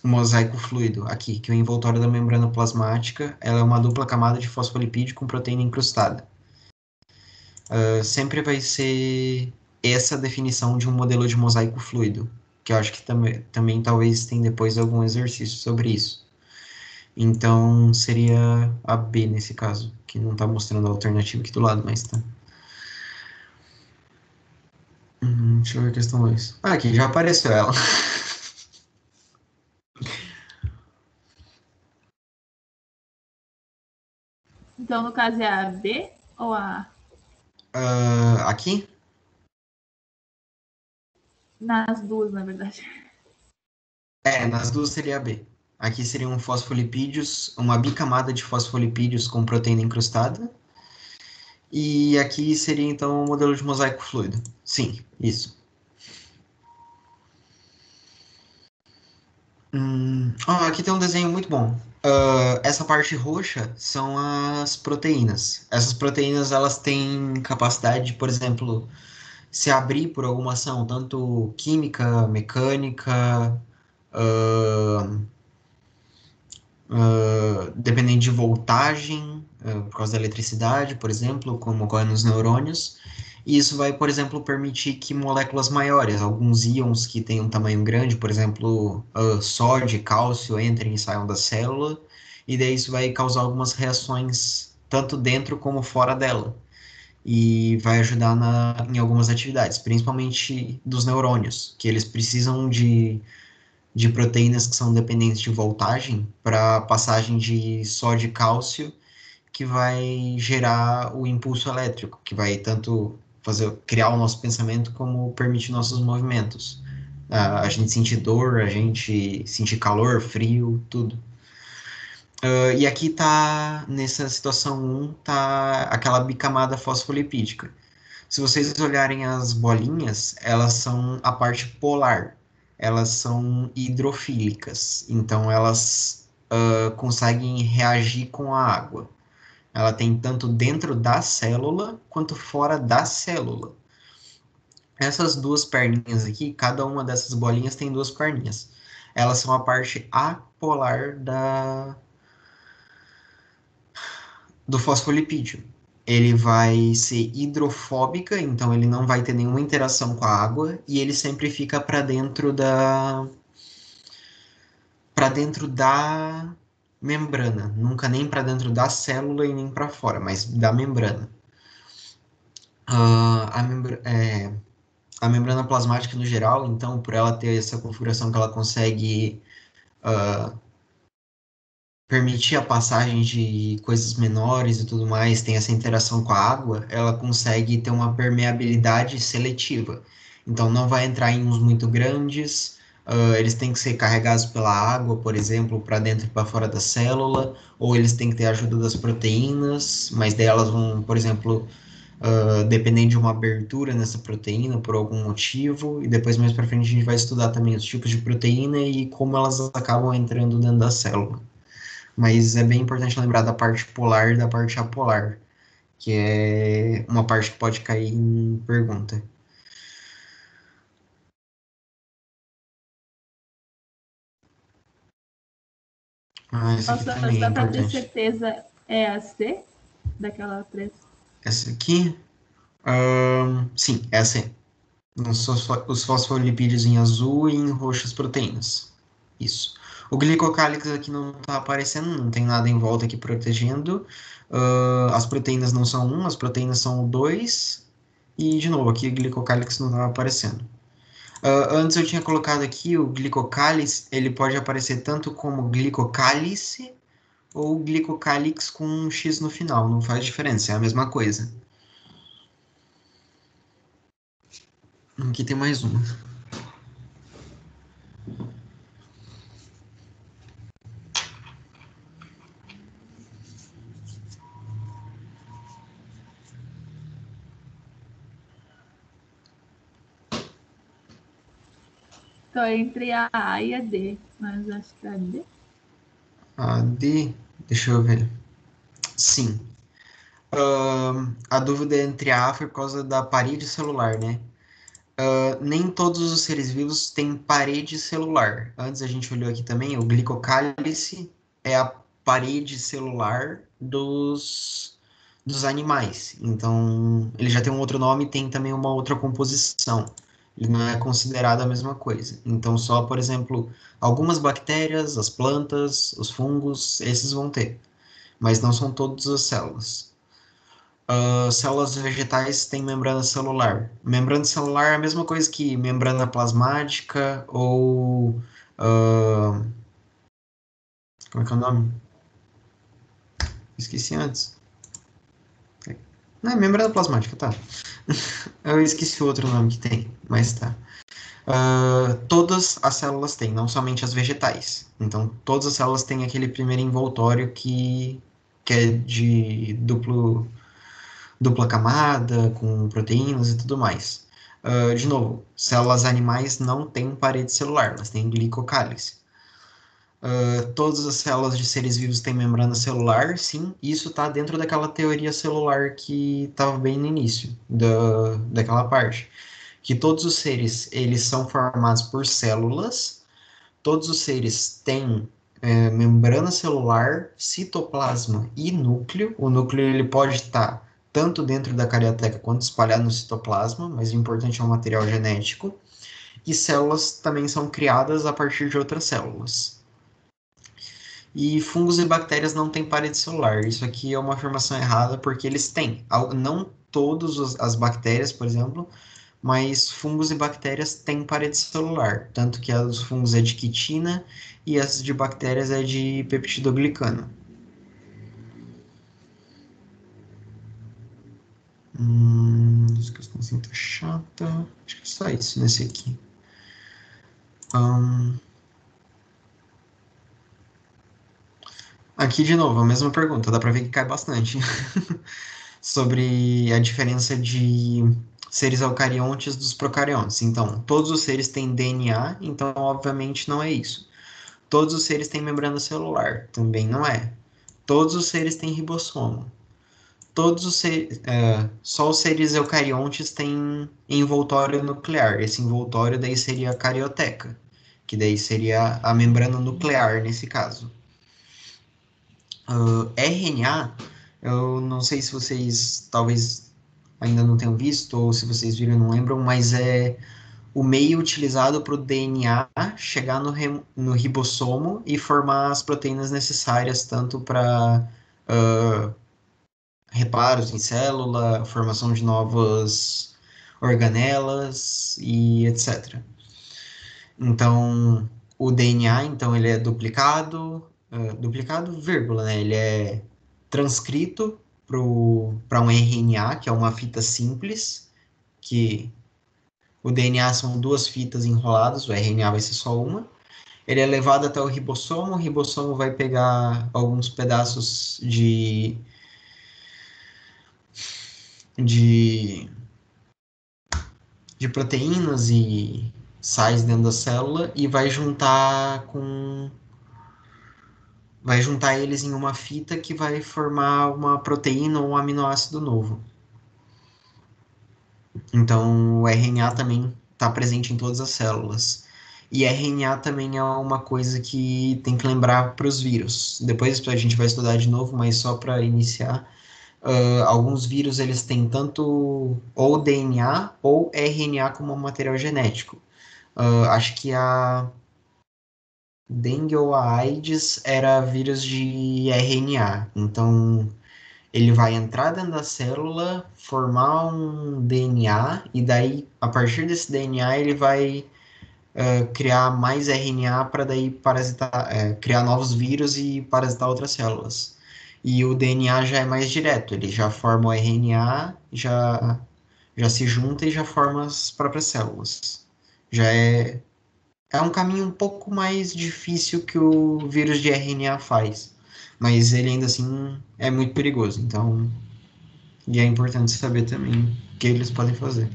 mosaico fluido, aqui, que o envoltório da membrana plasmática, ela é uma dupla camada de fosfolipídio com proteína incrustada. Sempre vai ser essa definição de um modelo de mosaico fluido, que eu acho que também talvez tem depois algum exercício sobre isso. Então, seria a B nesse caso, que não está mostrando a alternativa aqui do lado, mas tá. Deixa eu ver a questão 2. Aqui, já apareceu ela. Então, no caso, é a B ou a Aqui? Nas duas, na verdade. Nas duas seria a B. Aqui seriam fosfolipídios, uma bicamada de fosfolipídios com proteína incrustada. E aqui seria, então, o modelo de mosaico fluido. Sim, isso. Aqui tem um desenho muito bom. Essa parte roxa são as proteínas. Essas proteínas, elas têm capacidade de, por exemplo, se abrir por alguma ação, tanto química, mecânica, dependendo de voltagem, por causa da eletricidade, por exemplo, como ocorre nos neurônios. E isso vai, por exemplo, permitir que moléculas maiores, alguns íons que têm um tamanho grande, por exemplo, sódio e cálcio, entrem e saiam da célula, e daí isso vai causar algumas reações, tanto dentro como fora dela. E vai ajudar em algumas atividades, principalmente dos neurônios, que eles precisam de de proteínas que são dependentes de voltagem para passagem de sódio e cálcio, que vai gerar o impulso elétrico, que vai tanto criar o nosso pensamento como permitir nossos movimentos. A gente sentir dor, a gente sentir calor, frio, tudo. E aqui tá, nessa situação 1, tá aquela bicamada fosfolipídica. Se vocês olharem as bolinhas, elas são a parte polar. Elas são hidrofílicas, então elas conseguem reagir com a água. Ela tem tanto dentro da célula quanto fora da célula. Essas duas perninhas aqui, cada uma dessas bolinhas tem duas perninhas. Elas são a parte apolar do fosfolipídio. Ele vai ser hidrofóbica, então ele não vai ter nenhuma interação com a água e ele sempre fica para dentro da membrana, nunca nem para dentro da célula e nem para fora, mas da membrana. A membrana plasmática no geral, então, por ela ter essa configuração que ela consegue permitir a passagem de coisas menores e tudo mais, tem essa interação com a água, ela consegue ter uma permeabilidade seletiva. Então, não vai entrar em uns muito grandes, eles têm que ser carregados pela água, por exemplo, para dentro e para fora da célula, ou eles têm que ter a ajuda das proteínas, mas daí elas vão, por exemplo, dependendo de uma abertura nessa proteína por algum motivo, e depois mais para frente a gente vai estudar também os tipos de proteína e como elas acabam entrando dentro da célula. Mas é bem importante lembrar da parte polar e da parte apolar, que é uma parte que pode cair em pergunta. Essa aqui Nossa, também é só para ter importante. certeza, é a C daquela 3? Essa aqui? Sim, essa é. Os fosfolipídios em azul e em roxo as proteínas. Isso. O glicocálix aqui não está aparecendo, não tem nada em volta aqui protegendo. As proteínas não são 1, as proteínas são 2. E, de novo, aqui o glicocálix não estava aparecendo. Antes eu tinha colocado aqui o glicocálix, ele pode aparecer tanto como glicocálice ou glicocálix com um X no final, não faz diferença, é a mesma coisa. Aqui tem mais uma. Tô entre a A e a D, mas acho que a D. A D, deixa eu ver. Sim. A dúvida entre a foi por causa da parede celular, né? Nem todos os seres vivos têm parede celular. Antes a gente olhou aqui também, o glicocálice é a parede celular dos animais. Então, ele já tem um outro nome e tem também uma outra composição. Ele não é considerado a mesma coisa. Então, só, por exemplo, algumas bactérias, as plantas, os fungos, esses vão ter. Mas não são todas as células. Células vegetais têm membrana celular. Membrana celular é a mesma coisa que membrana plasmática ou. Como é que é o nome? Esqueci antes. Não, é membrana plasmática, tá. Eu esqueci o outro nome que tem, mas tá. Todas as células têm, não somente as vegetais. Então, todas as células têm aquele primeiro envoltório que é de dupla camada, com proteínas e tudo mais. De novo, células animais não têm parede celular, elas têm glicocálice. Todas as células de seres vivos têm membrana celular, sim, isso está dentro daquela teoria celular que estava bem no início daquela parte. Que todos os seres, eles são formados por células, todos os seres têm membrana celular, citoplasma e núcleo. O núcleo ele pode estar tanto dentro da carioteca quanto espalhado no citoplasma, mas o importante é o material genético. E células também são criadas a partir de outras células. E fungos e bactérias não têm parede celular. Isso aqui é uma afirmação errada, porque eles têm. Não todas as bactérias, por exemplo, mas fungos e bactérias têm parede celular, tanto que a dos fungos é de quitina e as de bactérias é de peptidoglicano. Essa questão assim tá chata. Acho que é só isso nesse aqui. Aqui de novo, a mesma pergunta, dá para ver que cai bastante. Sobre a diferença de seres eucariontes dos procariontes. Então, todos os seres têm DNA, então obviamente não é isso. Todos os seres têm membrana celular, também não é. Todos os seres têm ribossomo. Todos os seres, só os seres eucariontes têm envoltório nuclear. Esse envoltório daí seria a carioteca, que daí seria a membrana nuclear nesse caso. RNA, eu não sei se vocês talvez ainda não tenham visto, ou se vocês viram e não lembram, mas é o meio utilizado para o DNA chegar no ribossomo e formar as proteínas necessárias, tanto para reparos em célula, formação de novas organelas e etc. Então, o DNA, então, ele é duplicado, vírgula, né? Ele é transcrito para um RNA, que é uma fita simples, que o DNA são duas fitas enroladas, o RNA vai ser só uma. Ele é levado até o ribossomo vai pegar alguns pedaços de, de proteínas e sais dentro da célula e vai juntar eles em uma fita que vai formar uma proteína ou um aminoácido novo. Então, o RNA também está presente em todas as células. E RNA também é uma coisa que tem que lembrar para os vírus. Depois a gente vai estudar de novo, mas só para iniciar, alguns vírus eles têm tanto ou DNA ou RNA como material genético. Acho que a dengue ou a AIDS era vírus de RNA. Então, ele vai entrar dentro da célula, formar um DNA, e daí, a partir desse DNA, ele vai criar mais RNA para daí parasitar, criar novos vírus e parasitar outras células. E o DNA já é mais direto, ele já forma o RNA, já se junta e já forma as próprias células. Já é um caminho um pouco mais difícil que o vírus de RNA faz, mas ele ainda assim é muito perigoso, então e é importante saber também o que eles podem fazer.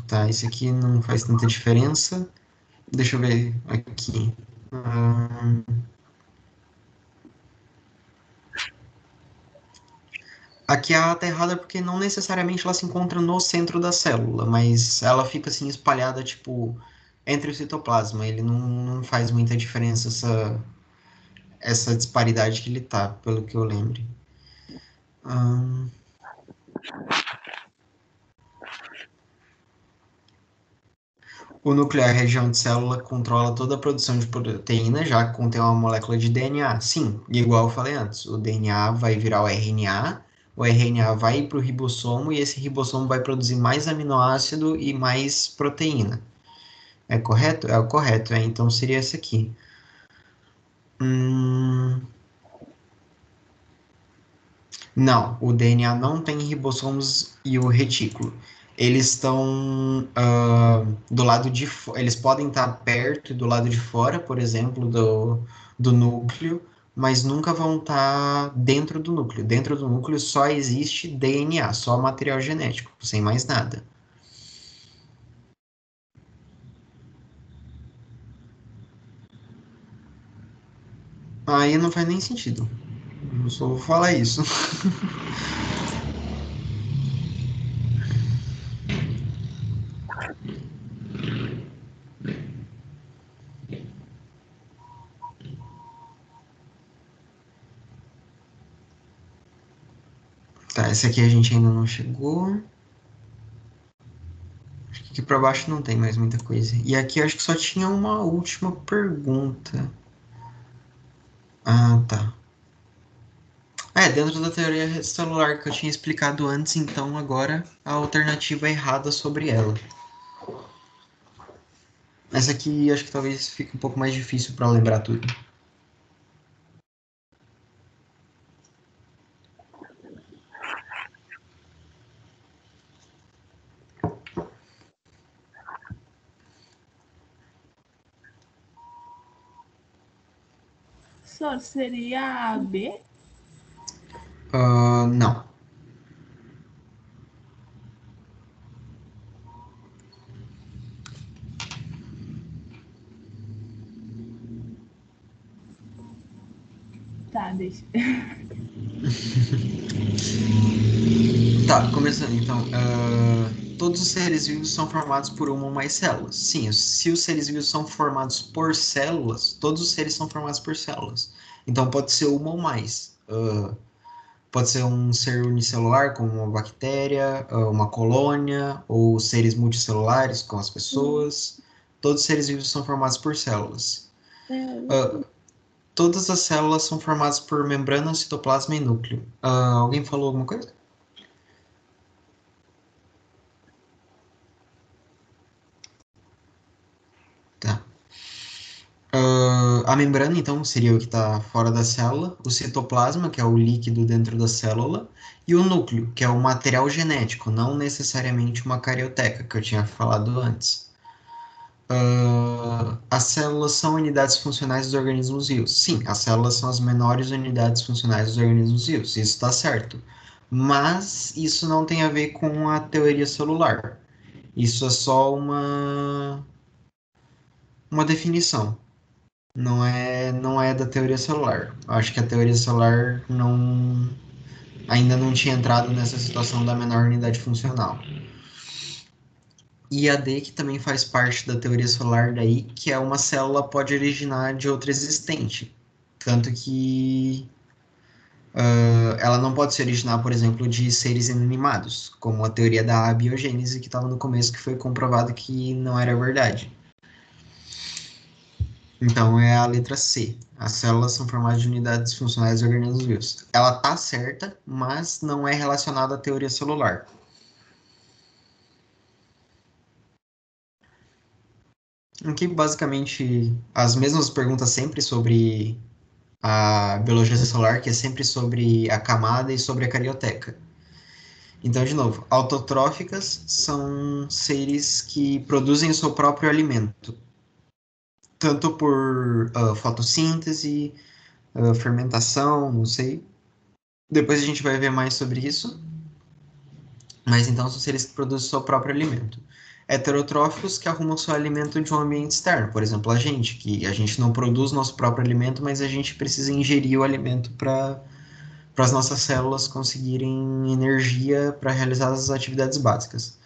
Tá, esse aqui não faz tanta diferença. Deixa eu ver aqui. Aqui a A tá errada porque não necessariamente ela se encontra no centro da célula, mas ela fica assim espalhada, tipo, entre o citoplasma. Ele não faz muita diferença essa disparidade que ele tá, pelo que eu lembre. O núcleo é a região de célula que controla toda a produção de proteína, já que contém uma molécula de DNA. Sim, igual eu falei antes, o DNA vai virar o RNA vai para o ribossomo e esse ribossomo vai produzir mais aminoácido e mais proteína. É correto? É o correto, então seria esse aqui. Não, o DNA não tem ribossomos e o retículo. Eles estão do lado de fora, eles podem estar perto e do lado de fora, por exemplo, do núcleo, mas nunca vão estar dentro do núcleo. Dentro do núcleo só existe DNA, só material genético, sem mais nada. Aí não faz nem sentido. Eu só vou falar isso. Tá, esse aqui a gente ainda não chegou. Aqui para baixo não tem mais muita coisa. E aqui acho que só tinha uma última pergunta. Ah, tá. Dentro da teoria celular que eu tinha explicado antes, então agora a alternativa é errada sobre ela. Essa aqui acho que talvez fique um pouco mais difícil para lembrar tudo. Só seria a B? Não. Tá, deixa. Tá, começando então. Todos os seres vivos são formados por uma ou mais células. Sim, se os seres vivos são formados por células, todos os seres são formados por células. Então pode ser uma ou mais. Pode ser um ser unicelular, como uma bactéria, uma colônia, ou seres multicelulares, como as pessoas. Todos os seres vivos são formados por células. Todas as células são formadas por membrana, citoplasma e núcleo. Alguém falou alguma coisa? Tá. A membrana, então, seria o que está fora da célula, o citoplasma, que é o líquido dentro da célula, e o núcleo, que é o material genético, não necessariamente uma carioteca, que eu tinha falado antes. As células são unidades funcionais dos organismos vivos. Sim, as células são as menores unidades funcionais dos organismos vivos, isso está certo. Mas isso não tem a ver com a teoria celular. Isso é só uma definição. Não é da teoria celular. Acho que a teoria celular ainda não tinha entrado nessa situação da menor unidade funcional. E a D, que também faz parte da teoria celular daí, que é uma célula pode originar de outra existente. Tanto que ela não pode se originar, por exemplo, de seres inanimados, como a teoria da abiogênese que estava no começo, que foi comprovado que não era verdade. Então é a letra C. As células são formadas de unidades funcionais de organismos vivos. Ela tá certa, mas não é relacionada à teoria celular. Aqui, basicamente, as mesmas perguntas sempre sobre a biologia celular, que é sempre sobre a camada e sobre a carioteca. Então, de novo, autotróficas são seres que produzem o seu próprio alimento, tanto por fotossíntese, fermentação, não sei. Depois a gente vai ver mais sobre isso. Mas então são seres que produzem o seu próprio alimento. Heterotróficos que arrumam o seu alimento de um ambiente externo. Por exemplo, a gente, que a gente não produz nosso próprio alimento, mas a gente precisa ingerir o alimento para as nossas células conseguirem energia para realizar as atividades básicas.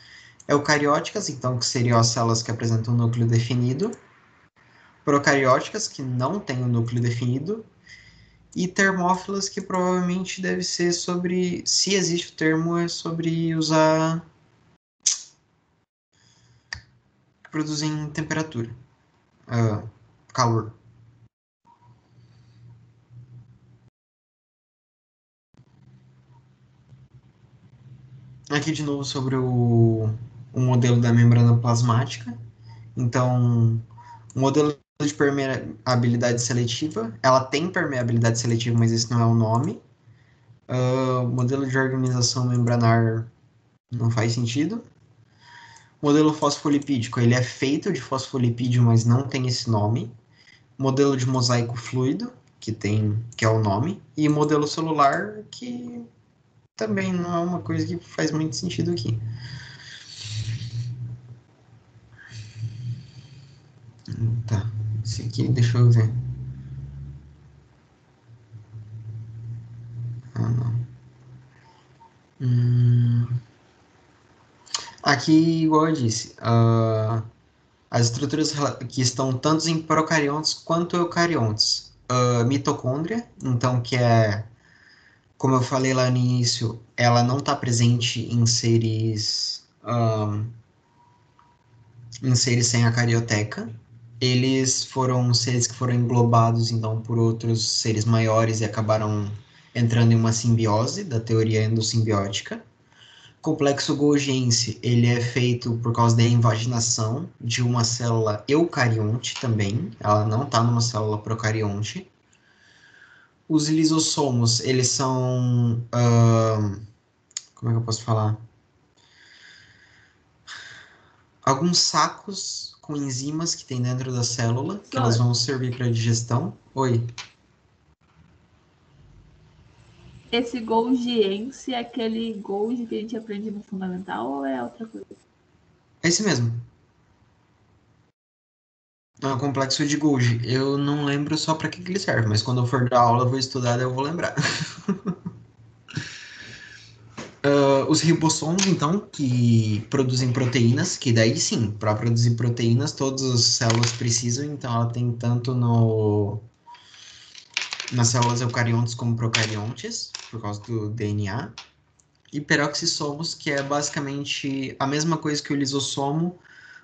Eucarióticas, então, que seriam as células que apresentam um núcleo definido. Procarióticas, que não têm um núcleo definido. E termófilas, que provavelmente deve ser sobre, se existe o termo, é sobre usar, produzem temperatura, calor. Aqui de novo sobre o modelo da membrana plasmática. Então, o modelo de permeabilidade seletiva, ela tem permeabilidade seletiva, mas esse não é o nome. O modelo de organização membranar não faz sentido. Modelo fosfolipídico, ele é feito de fosfolipídio, mas não tem esse nome. Modelo de mosaico fluido, que é o nome. E modelo celular, que também não é uma coisa que faz muito sentido aqui. Tá, esse aqui, deixa eu ver. Ah, não. Aqui, igual eu disse, as estruturas que estão tanto em procariontes quanto eucariontes. Mitocôndria, então, que é, como eu falei lá no início, ela não está presente em seres sem a carioteca. eles foram seres que foram englobados, então, por outros seres maiores e acabaram entrando em uma simbiose, da teoria endossimbiótica. Complexo Golgiense, ele é feito por causa da invaginação de uma célula eucarionte também, ela não está numa célula procarionte. Os lisossomos, eles são, como é que eu posso falar? Alguns sacos com enzimas que tem dentro da célula, que elas vão servir para digestão. Oi. Esse Golgiense é aquele Golgi que a gente aprende no fundamental ou é outra coisa? É esse mesmo. É o complexo de Golgi. Eu não lembro só para que ele serve, mas quando eu for dar aula eu vou estudar e eu vou lembrar. Os ribossomos, então, que produzem proteínas, que daí sim, para produzir proteínas, todas as células precisam, então ela tem tanto nas células eucariontes como procariontes, por causa do DNA. E peroxissomos, que é basicamente a mesma coisa que o lisossomo,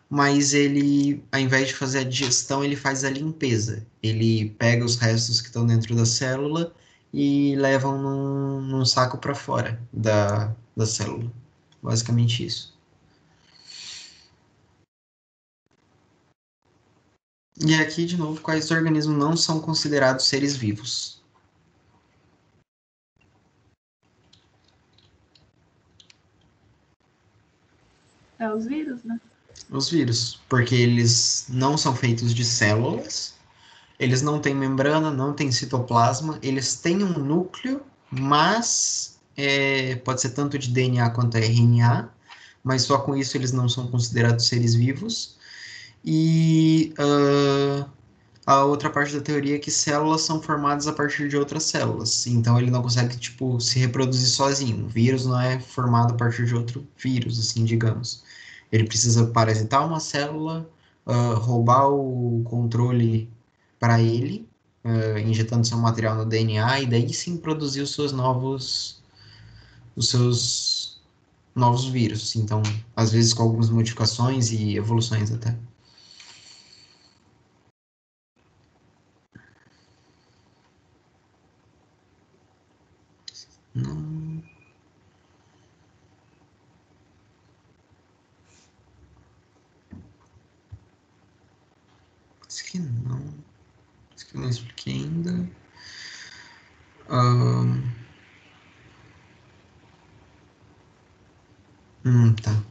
mas ele, ao invés de fazer a digestão, ele faz a limpeza. Ele pega os restos que estão dentro da célula e levam num saco para fora da célula. Basicamente isso. E aqui, de novo, quais organismos não são considerados seres vivos? É os vírus, né? Os vírus, porque eles não são feitos de células, eles não têm membrana, não têm citoplasma, eles têm um núcleo, mas pode ser tanto de DNA quanto RNA, mas só com isso eles não são considerados seres vivos. E a outra parte da teoria é que células são formadas a partir de outras células, então ele não consegue, tipo, se reproduzir sozinho. O vírus não é formado a partir de outro vírus, assim, digamos. Ele precisa parasitar uma célula, roubar o controle para ele, injetando seu material no DNA, e daí sim produzir os seus novos vírus. Então, às vezes com algumas modificações e evoluções até. Não. Isso que não. Isso que eu não expliquei ainda. Tá.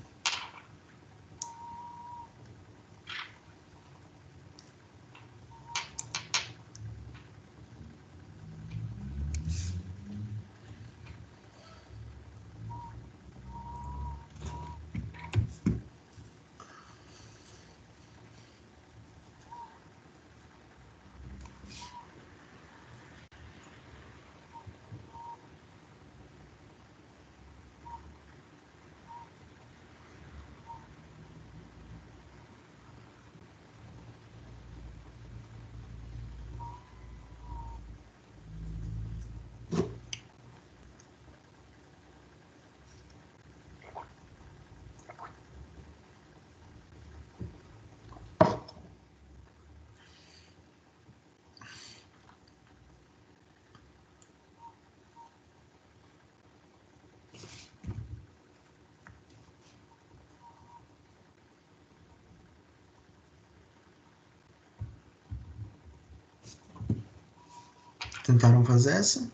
Tentaram fazer essa?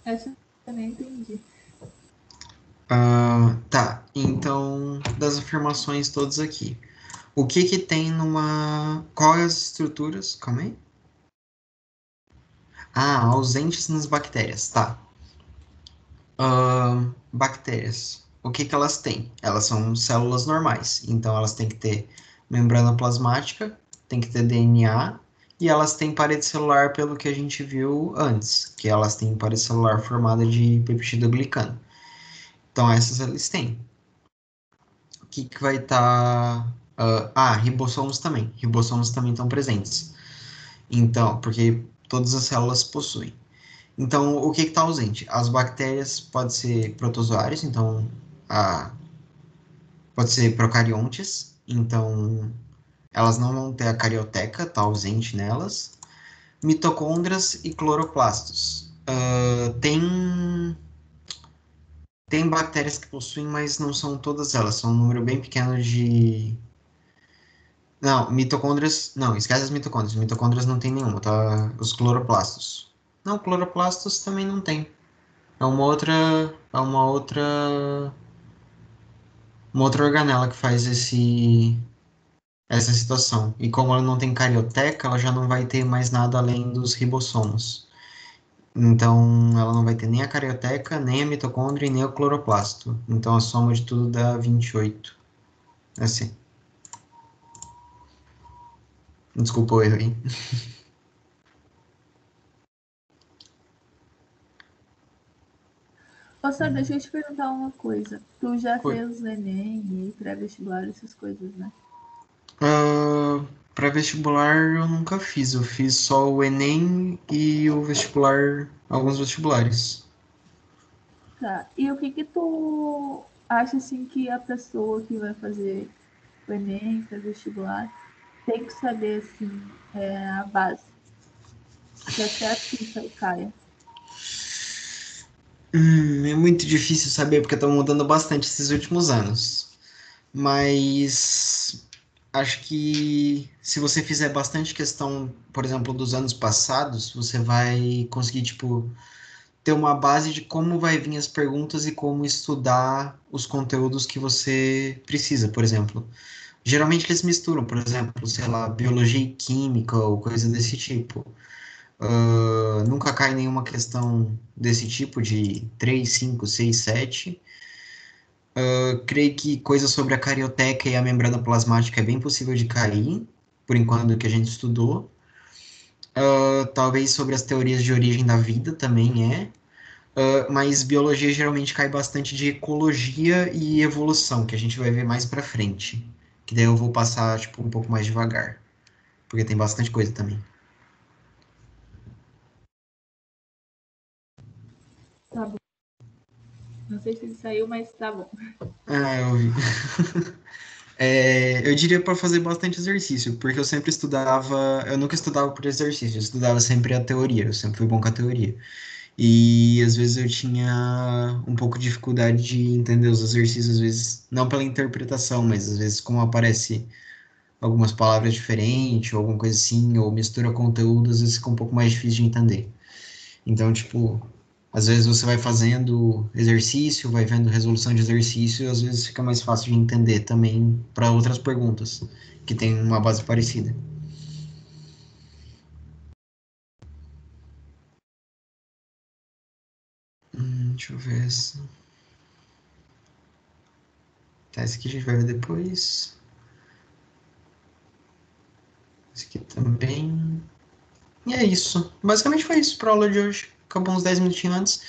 Essa eu nem entendi. Tá, então, das afirmações todas aqui. O que que tem numa... Qual é as estruturas? Calma aí. Ausentes nas bactérias, tá. Bactérias. O que que elas têm? Elas são células normais, então elas têm que ter membrana plasmática, tem que ter DNA, e elas têm parede celular pelo que a gente viu antes, que elas têm parede celular formada de peptidoglicano. Então essas eles têm. O que que vai estar... ribossomos também. Ribossomos também estão presentes. Então, porque todas as células possuem. Então, o que está ausente? As bactérias podem ser protozoários, então Pode ser procariontes, então elas não vão ter a carioteca, tá ausente nelas. Mitocôndrias e cloroplastos. Tem bactérias que possuem, mas não são todas elas, são um número bem pequeno de. Não, mitocôndrias. Não, esquece as mitocôndrias. Mitocôndrias não tem nenhuma, tá? Os cloroplastos. Não, cloroplastos também não tem. É uma outra. É uma outra organela que faz essa situação. E como ela não tem carioteca, ela já não vai ter mais nada além dos ribossomos. Então, ela não vai ter nem a carioteca, nem a mitocôndria e nem o cloroplasto. Então, a soma de tudo dá 28. Assim. Desculpa o erro aí. Ô, Sam, deixa eu te perguntar uma coisa. Tu já Oi. fez Enem e pré-vestibular, essas coisas, né? Para vestibular eu nunca fiz. Eu fiz só o Enem e o vestibular, alguns vestibulares. Tá. E o que que tu acha, assim, que a pessoa que vai fazer o Enem, pré-vestibular, tem que saber, assim, a base? Que até a ficha caia. É muito difícil saber porque estão mudando bastante esses últimos anos. Mas acho que se você fizer bastante questão, por exemplo, dos anos passados, você vai conseguir, tipo, ter uma base de como vai vir as perguntas e como estudar os conteúdos que você precisa, por exemplo. Geralmente eles misturam, por exemplo, sei lá, biologia e química ou coisa desse tipo. Nunca cai nenhuma questão desse tipo de 3, 5, 6, 7. Creio que coisa sobre a carioteca e a membrana plasmática é bem possível de cair, por enquanto, do que a gente estudou. Talvez sobre as teorias de origem da vida também é. Mas biologia geralmente cai bastante de ecologia e evolução, que a gente vai ver mais pra frente. Que daí eu vou passar, tipo, um pouco mais devagar. Porque tem bastante coisa também. Tá bom. Não sei se ele saiu, mas tá bom. Ah, eu vi. Eu diria para fazer bastante exercício, porque eu sempre estudava, eu nunca estudava por exercício, eu estudava sempre a teoria, eu sempre fui bom com a teoria. E às vezes eu tinha um pouco de dificuldade de entender os exercícios, às vezes, não pela interpretação, mas às vezes como aparece algumas palavras diferentes, ou alguma coisa assim, ou mistura conteúdo, às vezes fica um pouco mais difícil de entender. Então, tipo, às vezes você vai fazendo exercício, vai vendo resolução de exercício, e às vezes fica mais fácil de entender também para outras perguntas que tem uma base parecida. Deixa eu ver essa. Tá, esse aqui a gente vai ver depois. Esse aqui também. E é isso. Basicamente foi isso para a aula de hoje. Acabou uns 10 minutinhos antes.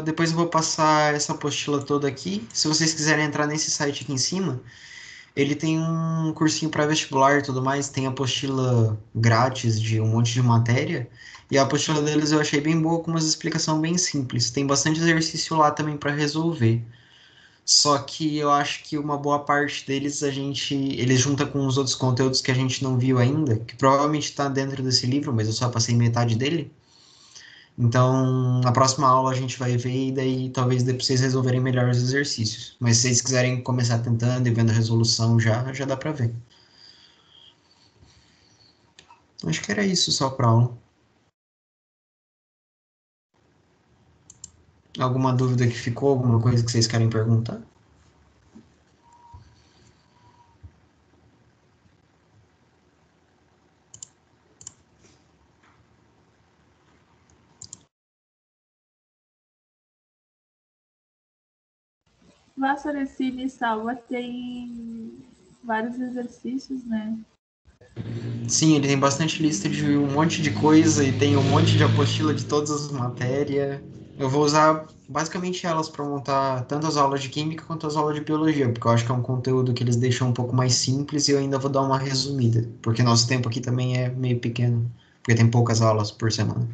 Depois eu vou passar essa apostila toda aqui. Se vocês quiserem entrar nesse site aqui em cima, ele tem um cursinho para vestibular e tudo mais, tem apostila grátis de um monte de matéria. E a apostila deles eu achei bem boa, com uma explicação bem simples. Tem bastante exercício lá também para resolver. Só que eu acho que uma boa parte deles eles juntam com os outros conteúdos que a gente não viu ainda, que provavelmente está dentro desse livro, mas eu só passei metade dele. Então, na próxima aula a gente vai ver e daí talvez dê para vocês resolverem melhor os exercícios. Mas se vocês quiserem começar tentando e vendo a resolução já dá para ver. Acho que era isso só para aula. Alguma dúvida que ficou? Alguma coisa que vocês querem perguntar? Vassoura e Salva tem vários exercícios, né? Sim, ele tem bastante lista de um monte de coisa e tem um monte de apostila de todas as matérias. Eu vou usar basicamente elas para montar tanto as aulas de química quanto as aulas de biologia, porque eu acho que é um conteúdo que eles deixam um pouco mais simples e eu ainda vou dar uma resumida, porque nosso tempo aqui também é meio pequeno, porque tem poucas aulas por semana.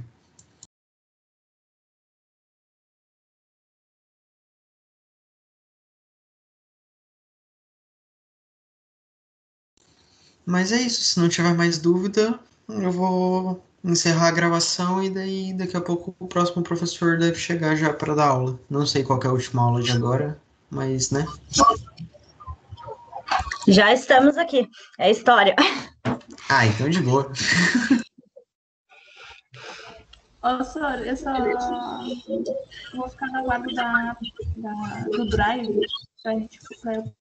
Mas é isso, se não tiver mais dúvida, eu vou encerrar a gravação e daí daqui a pouco o próximo professor deve chegar já para dar aula. Não sei qual que é a última aula de agora, mas né? Já estamos aqui. É história. Ah, então de boa. Ó, só, eu só vou ficar na guarda do Drive pra eu